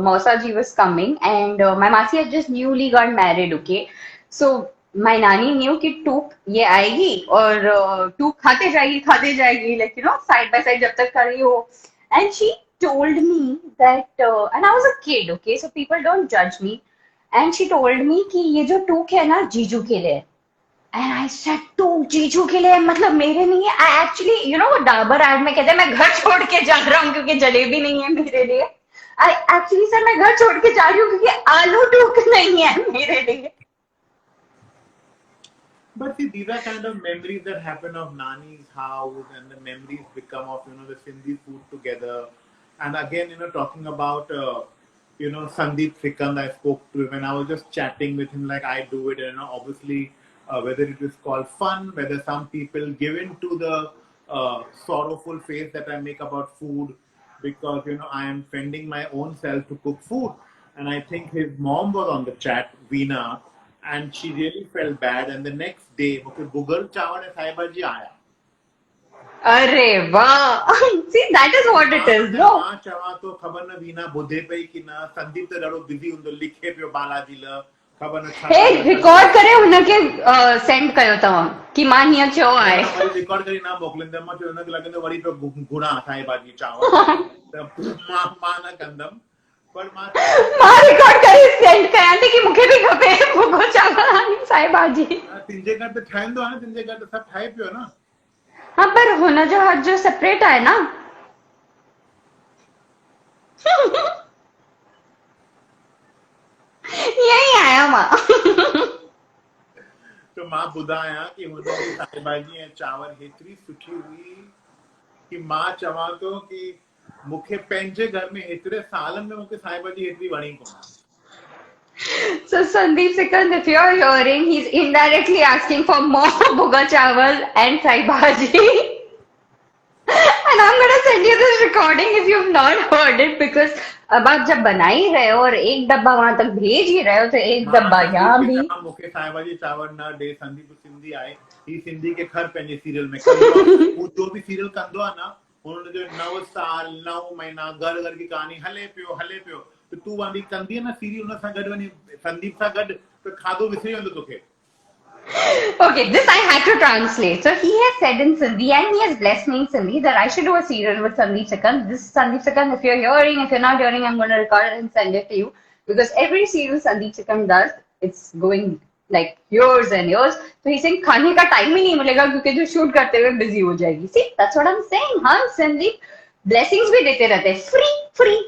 Mausa ji was coming and my Masi had just newly got married. Okay, so my nanny knew कि टूक ये आएगी और टूक खाते जाएगी like you know side by side जब तक कर रही हो. And she told me that and I was a kid. Okay, so people don't judge me. And she told me कि ये जो टूक है ना जीजू के लिए. And I said टूक जीजू के लिए मतलब मेरे नहीं है. I actually you know वो डाबर एड में कहते हैं मैं घर छोड़ के जा रहा हूँ क्योंकि जलेबी नहीं है मेरे लिए. I actually said मैं घर छोड़ के जा रही हूँ क्योंकि आलू टूक नहीं है मेरे लिए. But see, these are kind of memories that happen of Nani's house, and the memories become of the Sindhi food together. And again, talking about Sandeep Sikand, I spoke to him and I was just chatting with him like I do it. And obviously, whether it is called fun, whether some people give in to the sorrowful face that I make about food because I am fending my own self to cook food. And I think his mom was on the chat, Veena. And she really felt bad. And the next day, मुझे बुगर चावल और साई भाजी आया. अरे वाह. See, that is what it is. No. मां चवा तो खबर न वीना बुधे पई कि न संदीप तो ॾाढो बिज़ी हूंदो लिखे पियो बालाजी ल खबर न छा. हे रिकॉर्ड करे हुनखे सेंड कयो तव्हां कि मां हीअं चयो आहे. रिकॉर्ड करे ना मोकिलींदमि मां चयो हुनखे लॻंदो वरी पियो गुणा साई भाजी चावल त मां न कंदमि. मां रिकॉर्ड करे सेंड कयां थी कि मूंखे बि खपे भुॻो चावल ऐं साई भाॼी. तुंहिंजे घर त ठहंदो आहे न तुंहिंजे घर त सभु ठाहे पियो न. हाँ पर हुनजो हथ जो सेपरेट आहे न. यही आया मां. तो मां ॿुधायां कि हुनजी साई भाॼी ऐं चांवर हेतिरी सुठी हुई कि मां चवां थो कि मूंखे पंहिंजे घर में हेतिरे सालनि में मूंखे साई भाॼी हेतिरी वणी कोन. So Sandeep Sikand, if you're hearing, he's indirectly asking for more bhuga chawal and sai bhaji. And I'm gonna send you this recording if you've not heard it because अब आप जब बना ही रहे हो और एक डब्बा वहां तक भेज ही रहे हो तो एक डब्बा यहाँ भी. मूंखे साई भाॼी चांवर न ॾे. संदीप सिंधी आहे ही सिंधी के घर पंहिंजे सीरियल में कंदो. जो बि सीरियल कंदो आहे न हुनजो 9 साल 9 महीना घर घर की कहानी हले पियो तो तू वञी कंदी न सीरियल हुन सां गॾु वञी संदीप सां गॾु त खाधो विसरी वेंदो तोखे. Okay, this I had to translate. So he has said in Sindhi and he has blessed me in Sindhi that I should do a serial with Sandeep Sikand. This is Sandeep Sikand. If you're hearing, if you're not hearing, I'm going to record it and send it to you. Because every serial Sandeep Sikand does, it's going like years and years. So he's saying, खाने का time ही नहीं मिलेगा क्योंकि जो shoot करते हुए busy हो जाएगी. See, that's what I'm saying. हम Sandeep blessings भी देते रहते हैं. Free.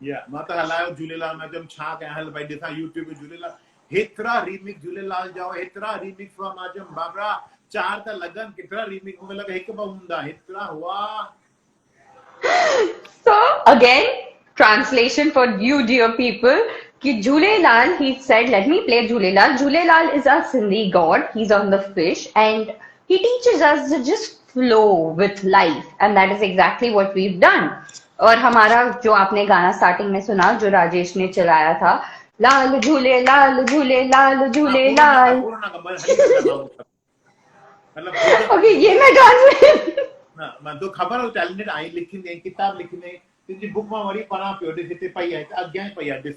Yeah, मां त हलायो झूलेलाल में जम छा कयां हल भाई ॾिसां YouTube पे झूलेलाल हेतिरा रीमिक्स झूलेलाल जाओ हेतिरा रीमिक्स हुआ मां चयमि बाबरा 4 त लॻनि केतिरा रीमिक्स मूंखे लॻे हिकु ॿ हूंदा हेतिरा हुआ. So again, translation for you dear people कि Jhulelal, he said, let me play Jhulelal. Jhulelal is our Sindhi god. He's on the fish and he teaches us to just flow with life and that is exactly what we've done. और हमारा जो आपने गाना starting में सुना जो राजेश ने चलाया था लाल झूले लाल झूले लाल झूले लाल. ओके ये मैं मैं तो खबर हो टैलेंटेड आई लिखी ने किताब लिखी ने तुझी बुक में वरी पढ़ा पियो हिते पई है अॻियां पई है ॾिस.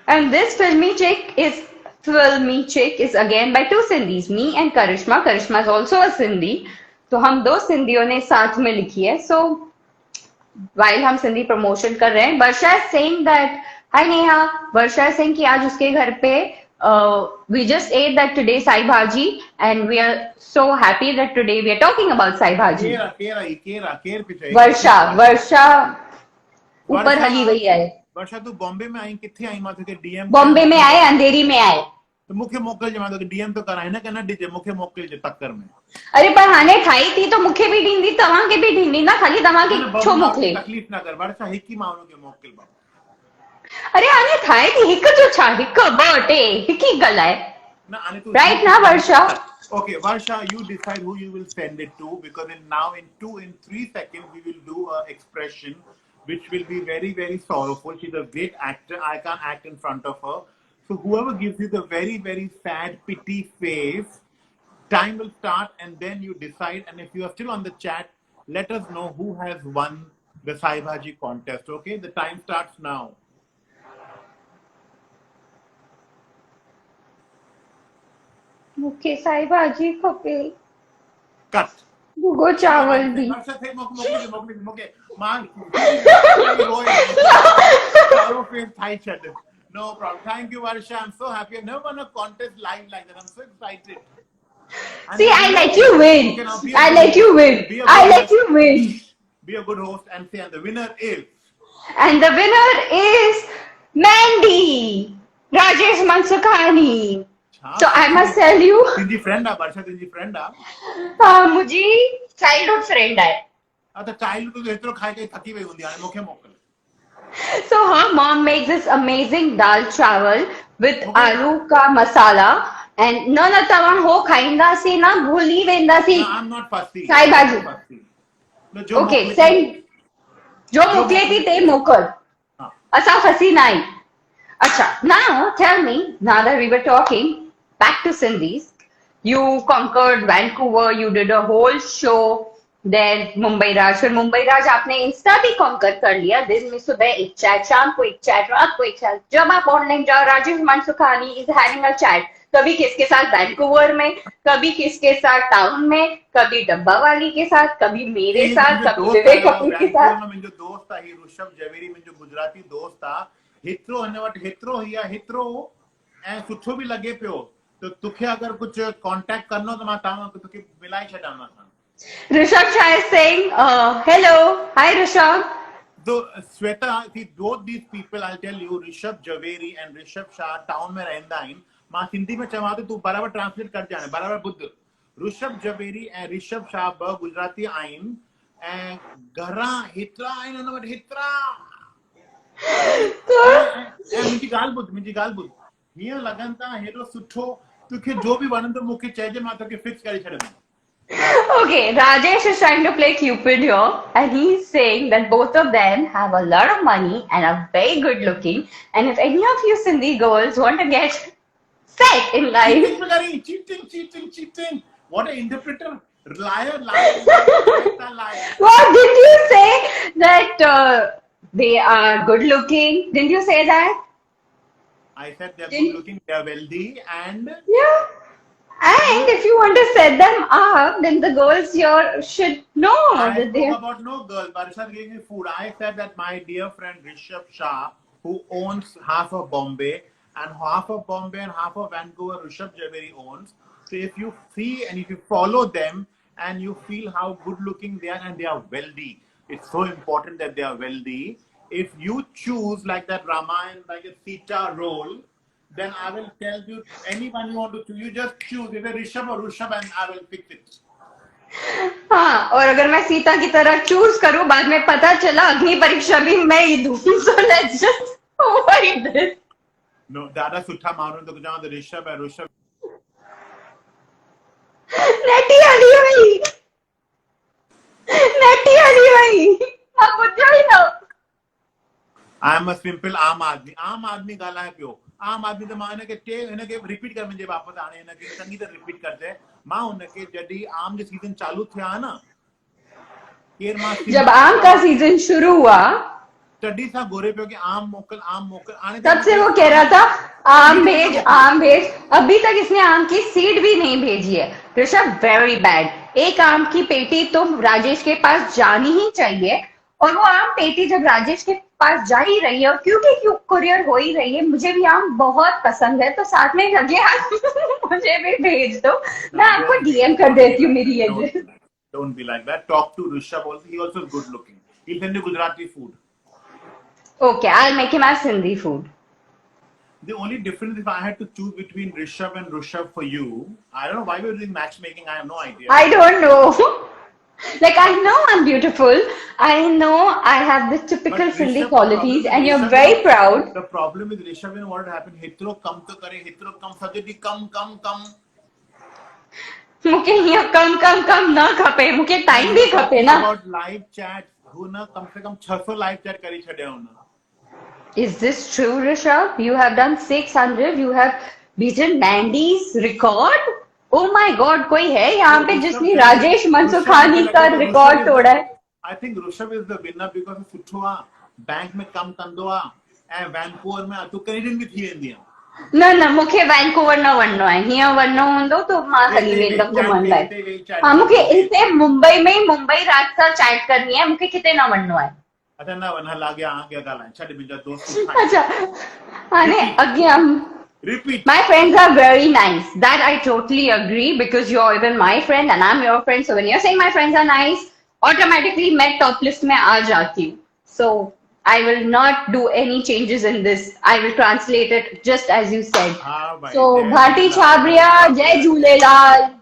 And this filmy chick is again by two Sindhis, me and Karishma. Karishma is also a Sindhi. तो हम दो सिंधियों ने साथ में लिखी है. So while हम सिंधी प्रमोशन कर रहे हैं, वर्षा is saying that hi Neha. Varsha is saying कि आज उसके घर पे we just ate that today sai bhaji and we are so happy that today we are talking about sai bhaji. वर्षा ऊपर हली हुई है. वर्षा तू बॉम्बे में आई किथे आई मां तोखे डीएम बॉम्बे में आए अंधेरी में आए तो मूंखे मोकिल जे मां तोखे डीएम तो कराए न कना ॾिजे मूंखे मोकिल जे तकर में. अरे पर हाणे ठाही थी तो मूंखे बि ॾींदी तव्हांखे बि ॾींदी न खाली तव्हांखे छो मोकिले. तकलीफ़ न कर वर्षा हिक ही माण्हू खे मोकिल बाबा. अरे हाणे ठाहे थी हिक जो छा हिक ॿ टे हिक ई ॻाल्हि आहे. No, Anitu, Right now, Varsha. Okay, Varsha, you decide who you will send it to, because in 3 seconds we will do a expression which will be very, very sorrowful. She's a great actor. I can't act in front of her. So whoever gives you the very, very sad pity face, time will start and then you decide. And if you are still on the chat, let us know who has won the Sai Bhaji contest. Okay, the time starts now. मूंखे साई भाजी खपे Cut. भुगो चावल भी Varsha, say, moke. Man, sorrow face Thai cheddar. No problem. Thank you, Varsha. I'm so happy. I've never won a contest live like that. I'm so excited. And see I the let winner you is- win Okay, now be a I good let host. you win Be a I good let host. you win Be a good host and say, and the winner is. and the winner is Mandy Rajesh Mansukhani so I must tell you Tinji friend, Varsha, Tinji friend. मुझे childhood friend है आता child तो हेतरो खाई के थकी हुई हुंदी आहे मोखे मोकल. so her mom makes this amazing dal chawal with Okay. aloo ka masala and no no तव्हां हो खाईंदा सी ना भूली वेंदा सी No, I'm not fussy. Sai I'm भाजी not fussy. No, जो okay मोकले send जो जो मोकले थी मोकले ते मोकल हाँ. असा फसी नहीं Acha, now tell me, now that we were talking, back to Sindhis, you conquered Vancouver, you did a whole show there, Mumbai Raj, फिर मुंबई राज आपने इंस्टा भी कॉन्कर कर लिया दिन में सुबह एक चैट शाम को एक चैट रात को एक चैट जब आप ऑनलाइन जाओ Rajesh Mansukhani is having a chat कभी किसके साथ वैंकूवर में कभी किसके साथ टाउन में कभी डब्बा वाली के साथ कभी मेरे साथ कभी विवेक कपूर के वैंकूवर साथ में मुंहिंजो दोस्त आहे ऋषभ जवेरी मुंहिंजो गुजराती दोस्त आहे हेतिरो हिन वटि हेतिरो ही आहे हेतिरो ऐं सुठो बि लॻे पियो त तोखे अगरि कुझु कॉन्टेक्ट करणो त मां तोखे मिलाए छॾां Rishabh Shah is saying, hello, hi Rishabh. So, Sweta, see, both these people, I'll tell you, Rishabh Javeri and Rishabh Shah, town में रहंदा आहिनि. मां सिंधी में चवां त तूं बराबर ट्रांसलेट कर जाने, बराबर ॿुध. ऋषभ जवेरी ऐं ऋषभ शाह ॿ गुजराती आहिनि ऐं घरां हेतिरा आहिनि हुन वटि हेतिरा ऐं मुंहिंजी ॻाल्हि ॿुध हीअं लॻनि था हेॾो सुठो तोखे जो बि वणंदो मूंखे चइजे मां तोखे फिक्स करे छॾंदुमि. Okay, Rajesh is trying to play Cupid here, and he's saying that both of them have a lot of money and are very good looking. And if any of you Sindhi girls want to get set in life, Cheating. What an interpreter. Liar. what did you say that they are good looking? Didn't you say that? I said they're good looking, they're wealthy, and Yeah. And if you want to set them up, then the girls here should know I that spoke they. about no girl. Barsha gave me food. I said that my dear friend Rishabh Shah, who owns half of Bombay and half of Bombay and half of Vancouver, Rishabh Javeri owns. So if you see and if you follow them and you feel how good looking they are and they are wealthy, it's so important that they are wealthy. If you choose like that Ramayana, like a Sita role, then I will tell you anyone you want to choose. You just choose either Rishabh or Rishabh and I will fix it. हाँ और अगर मैं सीता की तरह choose करूं बाद में पता चला अग्नि परीक्षा भी मैं ही दूं so let's just avoid this. No, दादा सुठा मारो तो जहाँ तो ऋषभ है ऋषभ नेटी हली वही आप बुझो ही ना. आई एम अ सिंपल आम आदमी ॻाल्हाए पियो आम आदमी त मां हिनखे रिपीट कर मुंहिंजे वापसि हाणे हिनखे चङी तरह रिपीट करजे मां हुनखे जॾहिं आम जो सीज़न चालू थिया न केर मां जब आम का सीजन शुरू हुआ तॾहिं सां घुरे पियो कि आम मोकल हाणे तब से वो कह रहा था आम भेज अभी तक इसने आम की सीड भी नहीं भेजी है. Rishabh very bad. एक आम की पेटी तो राजेश के पास जानी ही चाहिए और वो आम पेटी जब राजेश के पास जा ही रही है और क्योंकि कुरियर हो ही रही है मुझे भी आम बहुत पसंद है तो साथ में लगे हाथ मुझे भी भेज दो मैं आपको डीएम कर देती हूँ मेरी address. Don't be like that. Talk to Rishabh also. He also is good looking. He'll send you Gujarati food. Okay, I'll make him as Sindhi food. The only difference if I had to choose between Rishabh and Rishabh for you, I don't know why we're doing matchmaking. I have no idea. I don't know. Like, I know I'm beautiful. I know I have the typical But Sindhi Rishabh, the problem qualities, with and you're Rishabh, you very know, proud. the problem with Rishabh, you know what happened? Hitro come to kare, hitro come sajadi come. मुझे यहाँ कम ना खपे मुझे And time you भी are खपे talking ना. about live chats. Who na कम से कम 600 live chat करी छड़े हो ना. Is this true, Rishabh? You have done 600. You have beaten Mandy's record. Oh my God, कोई है यहाँ No, पे Rishabh जिसने generally, राजेश Rishabh मुझे मनसुखानी का लगे तो रिकॉर्ड तोड़ा है? I think Rishabh is the winner because सुठुआ बैंक में कम कंदुआ ऐं वैनकूवर में तू कैनेडियन भी थी इंडिया. न न मूंखे वैंकूवर न वञिणो आहे हीअं वञिणो हूंदो त मां हली वे वेंदमि चैट घुमण वे लाइ. हिते वे चैट हाँ करो मूंखे वे. हिते मुंबई में ई मुंबई रात सां चैट करणी आहे मूंखे किथे न वञिणो आहे. अच्छा ना वन हला गया आ गया गालान छड़ मुंहिंजा दोस्त ठाहिनि. अच्छा हाणे Repeat, अॻियां. repeat. My friends are very nice. That I totally agree because you're even my friend and I'm your friend. So when you're saying my friends are nice, automatically मैं top list में आ जाती हूँ. So I will not do any changes in this. I will translate it just as you said. हाँ भाई So जय Bharti Jhulelal जय Chhabria, Jai Chhabria जय Jhulelal. Jhulelal.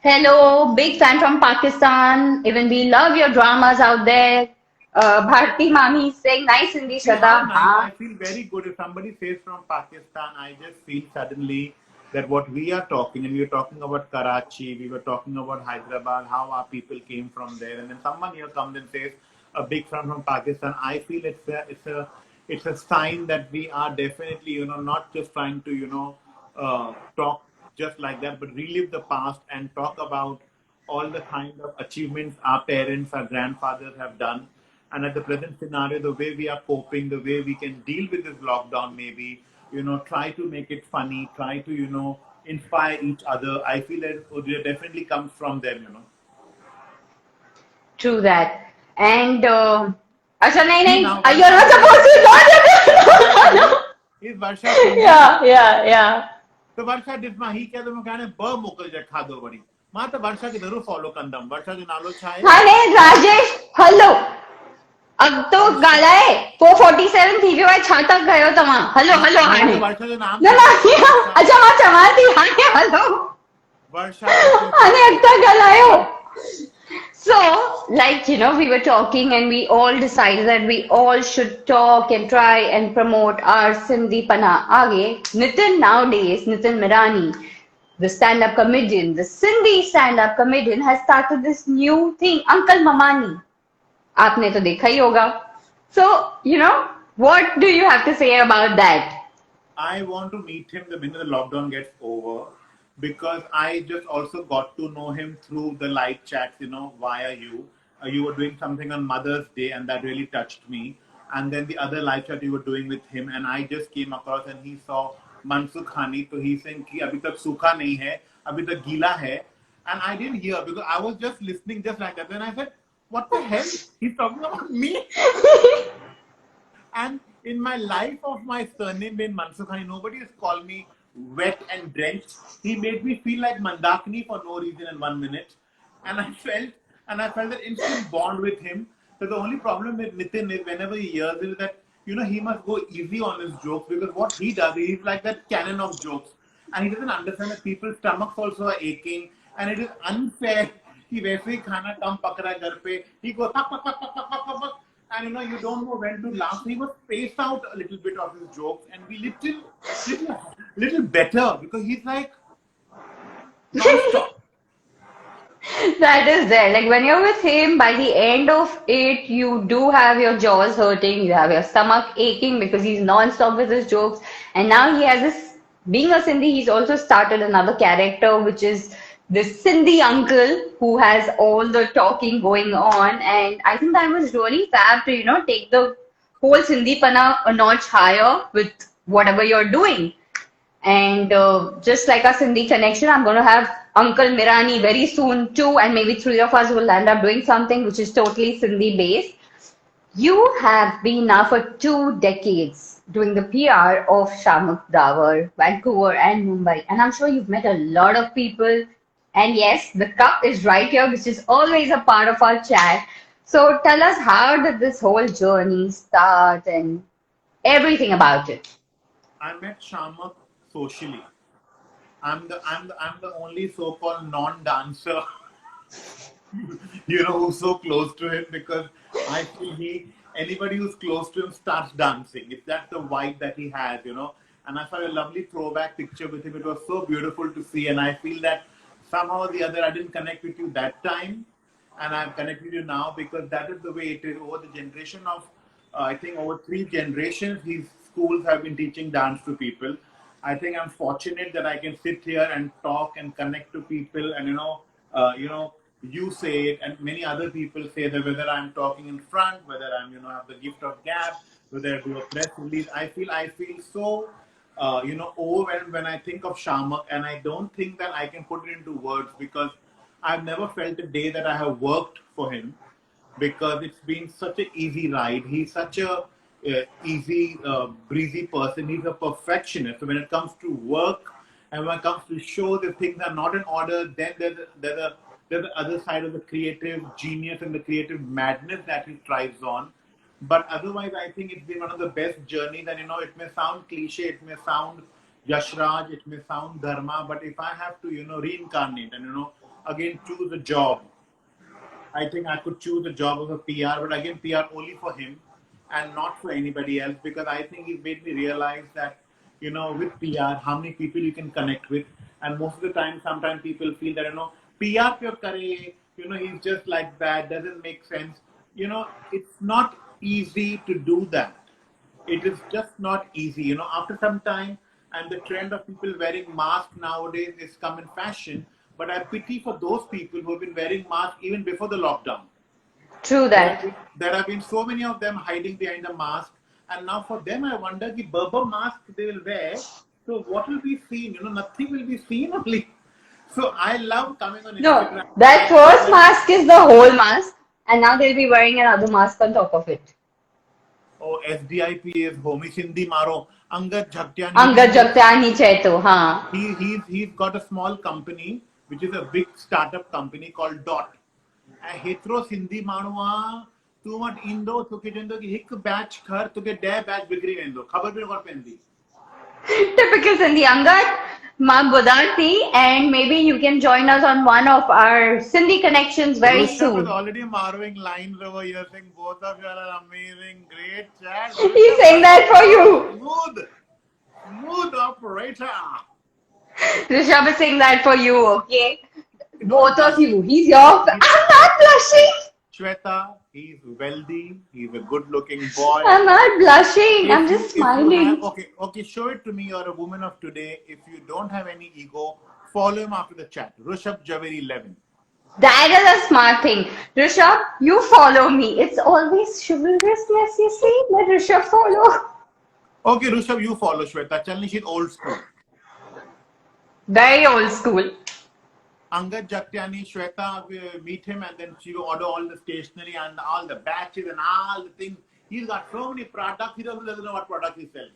Hello, big fan from Pakistan. Even we love your dramas out there. Bharti Mami is saying nice Hindi See how Shraddha. nice. I हाँ. feel very good if somebody says from Pakistan. I just feel suddenly that what we are talking, and we were talking about Karachi, we were talking about Hyderabad, how our people came from there, and then someone here comes and says a big fan from Pakistan. I feel it's a sign that we are definitely not just trying to talk just like that, but relive the past and talk about all the kind of achievements our parents, our grandfathers have done. And at the present scenario, the way we are coping, the way we can deal with this lockdown, maybe, try to make it funny, try to, inspire each other. I feel that it definitely comes from them. True that. And अच्छा नहीं See नहीं now, you're Varsha not is supposed to not no, no, is Varsha Sindhi? yeah. तो वर्षा डिस्मा ही क्या तो मैं कहने ब मोकल जे खाधो वड़ी मां त वर्षा खे ज़रूर फॉलो कंदम वर्षा जो नालो छा आहे हाणे राजेश हलो अब तो वर्षा ॻाल्हाए 447 थी वियो आहे छा था कयो तव्हां हलो हलो नहीं हाणे तो वर्षा जो नाम न छा न आहे वर्षा अच्छा मां चवां थी हाणे हलो वर्षा जो हाणे सिलसिलो अॻितां ॻाल्हायो. So, like, we were talking and we all decided that we all should talk and try and promote our Sindhi Pana. Aage, Nitin nowadays, Nitin Mirani, the stand-up comedian, the Sindhi stand-up comedian has started this new thing, Uncle Mamani. आपने तो देखा ही होगा. So, what do you have to say about that? I want to meet him the minute the lockdown gets over because I just also got to know him through the live chats, via you. You were doing something on Mother's Day and that really touched me. And then the other live chat you were doing with him, and I just came across and he saw Mansukh Khani. So he's saying कि अभी तक सूखा नहीं है, अभी तक गीला है. And I didn't hear because I was just listening just like that. Then I said, what the hell? He's talking about me? And in my life of my surname being Mansukhani, nobody has called me wet and drenched. He made me feel like Mandakini for no reason in 1 minute. And I felt that instant bond with him. So the only problem with Nitin is whenever he hears it is that, he must go easy on his jokes because what he does, he's like that cannon of jokes. And he doesn't understand that people's stomachs also are aching. And it is unfair. He वैसे ही खाना कम पक रहा है घर पे. He goes and you don't know when to laugh. He was spaced out a little bit of his jokes and be little better because he's like non-stop. That is there. Like when you're with him, by the end of it, you do have your jaws hurting, you have your stomach aching because he's non-stop with his jokes. And now he has this, being a Sindhi, he's also started another character, which is this Sindhi uncle who has all the talking going on. And I think that was really fab to, take the whole Sindhi Pana a notch higher with whatever you're doing. And just like our Sindhi connection, I'm going to have Uncle Mirani very soon too, and maybe three of us will end up doing something which is totally Sindhi based. You have been now for 2 decades doing the PR of Shamuk Dawar, Vancouver, and Mumbai, and I'm sure you've met a lot of people. And yes, the cup is right here, which is always a part of our chat. So tell us, how did this whole journey start and everything about it? I met Shamak socially. I'm the only so-called non-dancer who's so close to him, because I feel anybody who's close to him starts dancing. It's that's the vibe that he has. And I saw a lovely throwback picture with him. It was so beautiful to see, and I feel that somehow or the other I didn't connect with you that time, and I'm connected with you now because that is the way it is over the generation of, I think over 3 generations, these schools have been teaching dance to people. I think I'm fortunate that I can sit here and talk and connect to people, and you say it, and many other people say that whether I'm talking in front, whether I'm have the gift of gab, whether I do a press release, I feel so overwhelmed when I think of Shamak, and I don't think that I can put it into words because I've never felt a day that I have worked for him because it's been such an easy ride. He's such a easy, breezy person. He's a perfectionist. So when it comes to work and when it comes to show that things are not in order, then there's the other side of the creative genius and the creative madness that he thrives on. But otherwise, I think it's been one of the best journeys. And it may sound cliche, it may sound Yashraj, it may sound Dharma, but if I have to, reincarnate and again choose a job, I think I could choose the job of a PR, but again, PR only for him and not for anybody else, because I think he made me realize that, with PR, how many people you can connect with. And most of the time, sometimes people feel that, PR pure kare, he's just like that, doesn't make sense. It's not easy to do that. It is just not easy. After some time, and the trend of people wearing masks nowadays is come in fashion. But I pity for those people who have been wearing masks even before the lockdown. True that. There have been so many of them hiding behind a mask, and now for them, I wonder the Berber mask they will wear. So what will be seen? Nothing will be seen only. So I love coming on No, Instagram. that first mask is the whole mask, and now they'll be wearing another mask on top of it. Oh, SDIP is Homi Sindhi Maro. Angad Jagtiani. Angad Jagtiani Chaito, हाँ. He's got a small company, which is a big startup company called Dot. And hetero Sindhi Manua, tu mat Indo, tu ke jendo ki hik batch khar, tu ke day batch bikri vendo. Khabar bhi nagar pendi. Typical Sindhi. Angad, Ma Budanti, and maybe you can join us on one of our Sindhi connections very Rushabh soon. is already marveling lines over here saying both of you are amazing, great chat. He's saying that for you. Smooth operator. Rishabh is saying that for you, okay? Don't Both of blush. you. He's your. I'm not blushing. Shweta, he's wealthy, he's a good-looking boy. I'm not blushing. I'm just If you smiling. have, okay, show it to me. You're a woman of today. If you don't have any ego, follow him after the chat. Rushabh Javeri 11. That is a smart thing. Rishabh, you follow me. It's always chivalrousness, you see. Let Rishabh follow. Okay, Rushabh, you follow Shweta. Chalni, she's old school. Very old school. Angad Jagtiani, Shweta, meet him, and then she will order all the stationery and all the batches and all the things. He's got so many products, he doesn't know what product he's selling.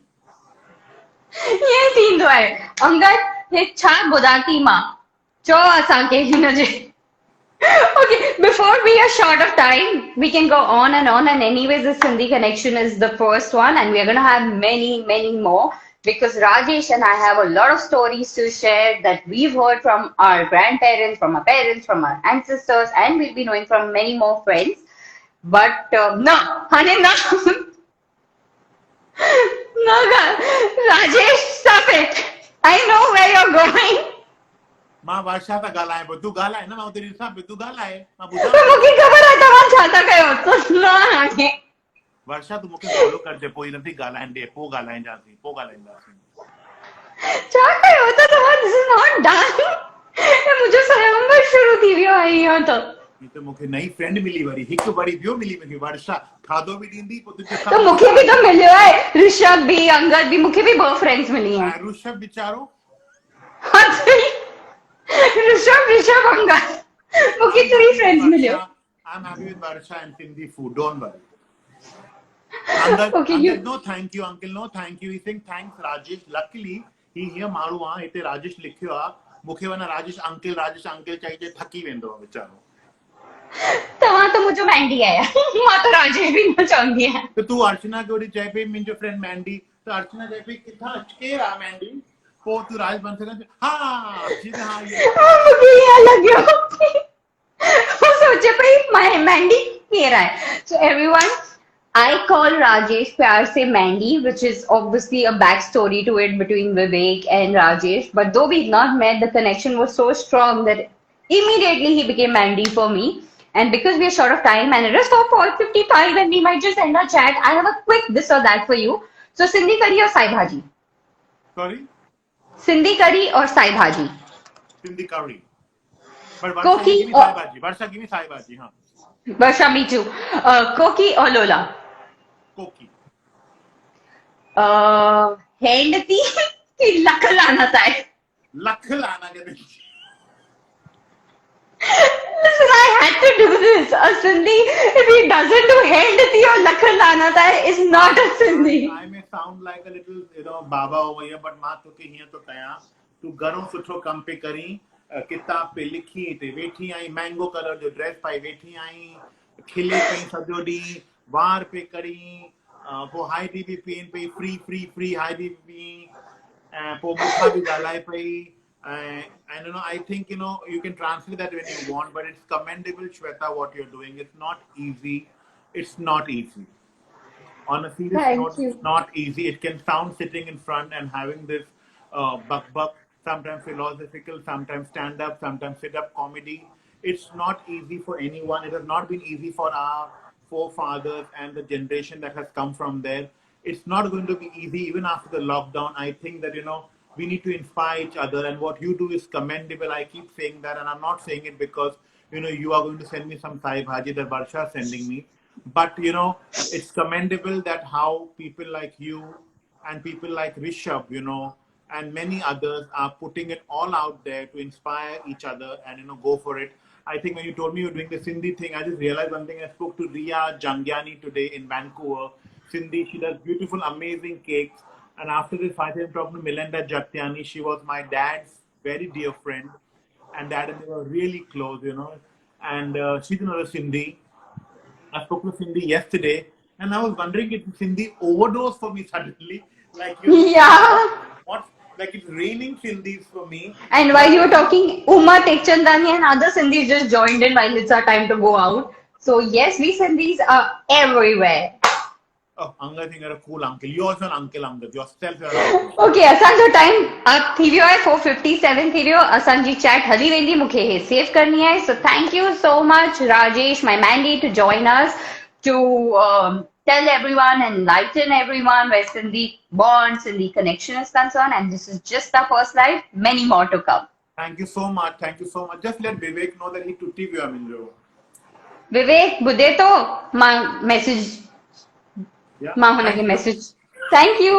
ये थींदो आहे अंगद हे छा ॿुधां मां चओ असांखे हिनजे Okay, before we are short of time, we can go on. And anyways, the Sindhi connection is the first one, and we are going to have many, many more because Rajesh and I have a lot of stories to share that we've heard from our grandparents, from our parents, from our ancestors, and we'll be knowing from many more friends. But no, honey, no. No, Rajesh, stop it. I know where you're going. मां वर्षा था गालाए पर तू गालाए ना मां तेरे हिसाब पे तू गालाए मां तो मुझे खबर है तव्हां छा था कयो तो न हाणे वर्षा तू मूंखे फॉलो करजे पोइ नथी गालाइण ॾे पोइ ॻाल्हाईंदासीं छा कयो त तव्हां दिस इज नॉट डन मुंहिंजो स्वयंवर शुरू थी वियो आहे इहो त तो मूंखे नई फ्रेंड मिली वरी हिकु वरी ॿियो मिली मूंखे वर्षा खाधो बि ॾींदी पोइ तुंहिंजे त मूंखे बि त मिलियो आहे ऋषभ बि अंगद बि मूंखे बि ॿ फ्रेंड्स मिली आहिनि ऋषभ वीचारो ऋषभ अंगद मूंखे 3 फ्रेंड्स मिलियो I'm happy with Varsha and Sindhi food, don't worry. Angad, no thank you, uncle, no thank you. He's saying thanks, Rajesh. Luckily, he here माण्हू आहे हिते राजेश लिखियो आहे मूंखे वञा राजेश अंकल चई थकी वेंदो आहे वीचारो तव्हां त मुंहिंजो मैंडी आहियां मां त राजेश बि न चवंदी आहियां त तूं अर्चना खे वरी चए पई मुंहिंजो फ्रेंड मैंडी त अर्चना चए पई किथां केरु आहे मैंडी पोइ तूं राज बन सघे हा मूंखे ईअं लॻियो my Mandy कह रहा है. So everyone, I call Rajesh प्यार से Mandy, which is obviously a backstory to it between Vivek and Rajesh. But though we've not met, the connection was so strong that immediately he became Mandy for me. And because we are short of time and it is 4:55 and we might just end our chat, I have a quick this or that for you. So Sindhi curry or Sai Bhaji? Sorry? Sindhi curry or Sai Bhaji? Sindhi curry. But Varsha, Koki give me or Sai Bhaji. Varsha, give me Sai Bhaji. Huh? Varsha, me too. Koki or Lola? Koki. Hendati ki lakh laana tha. Lakh lana ke din. Listen, I had to do this. A Sindhi, if he doesn't do Hendati or lakh laana tha, is not a Sindhi. I may sound like a little, Baba over here, but ma to ke here to kaya. Tu garo sutro kam pe kari. किताब पे लिखी ते वेठी आई mango colour जो dress पाई वेठी आई खिले पई सॼो ॾींहुं वार पे करी पोइ हाई टी बि पीअनि पई free free free high tea P ऐं पोइ मूंखां बि ॻाल्हाए पई and I think you can translate that when you want, but it's commendable, Shweta, what you're doing. It's not easy. It's not easy. On a serious note, Thank you. it's not easy. It can sound sitting in front and having this buck, sometimes philosophical, sometimes stand up, sometimes sit up comedy. It's not easy for anyone. It has not been easy for our forefathers and the generation that has come from there. It's not going to be easy even after the lockdown. I think that, we need to inspire each other, and what you do is commendable. I keep saying that, and I'm not saying it because, you are going to send me some Sai Bhaji that Varsha is sending me. But, it's commendable that how people like you and people like Rishabh, and many others are putting it all out there to inspire each other and, go for it. I think when you told me you're doing the Sindhi thing, I just realized one thing. I spoke to Ria Jangyani today in Vancouver. Sindhi, she does beautiful, amazing cakes. And after this, I started talking to Melinda Jatiani. She was my dad's very dear friend. And dad and they were really close, And she's another Sindhi. I spoke to Cindy yesterday, and I was wondering if Cindy overdosed for me suddenly. Like, Yeah. like it's raining Sindhis for me. And while you were talking, Uma Tekchandani and other Sindhis just joined in while it's our time to go out. So yes, we Sindhis are everywhere. Oh, Angad, you're a cool uncle. You're also an uncle, Angad. Yourself, you're an uncle. Okay, असांजो time अब थी वियो आहे 4:57 थी वियो असांजी chat हली वेंदी मूंखे हे सेव करणी आहे so thank you so much Rajesh my Mandy to join us to tell everyone and enlighten everyone where Sindhi bond Sindhi connection is concerned and this is just our first live many more to come. Thank you so much. Thank you so much. Just let Vivek know that he tutti view Aminjo. Vivek ॿुधे थो मां message Yeah. मां हुनखे message thank you.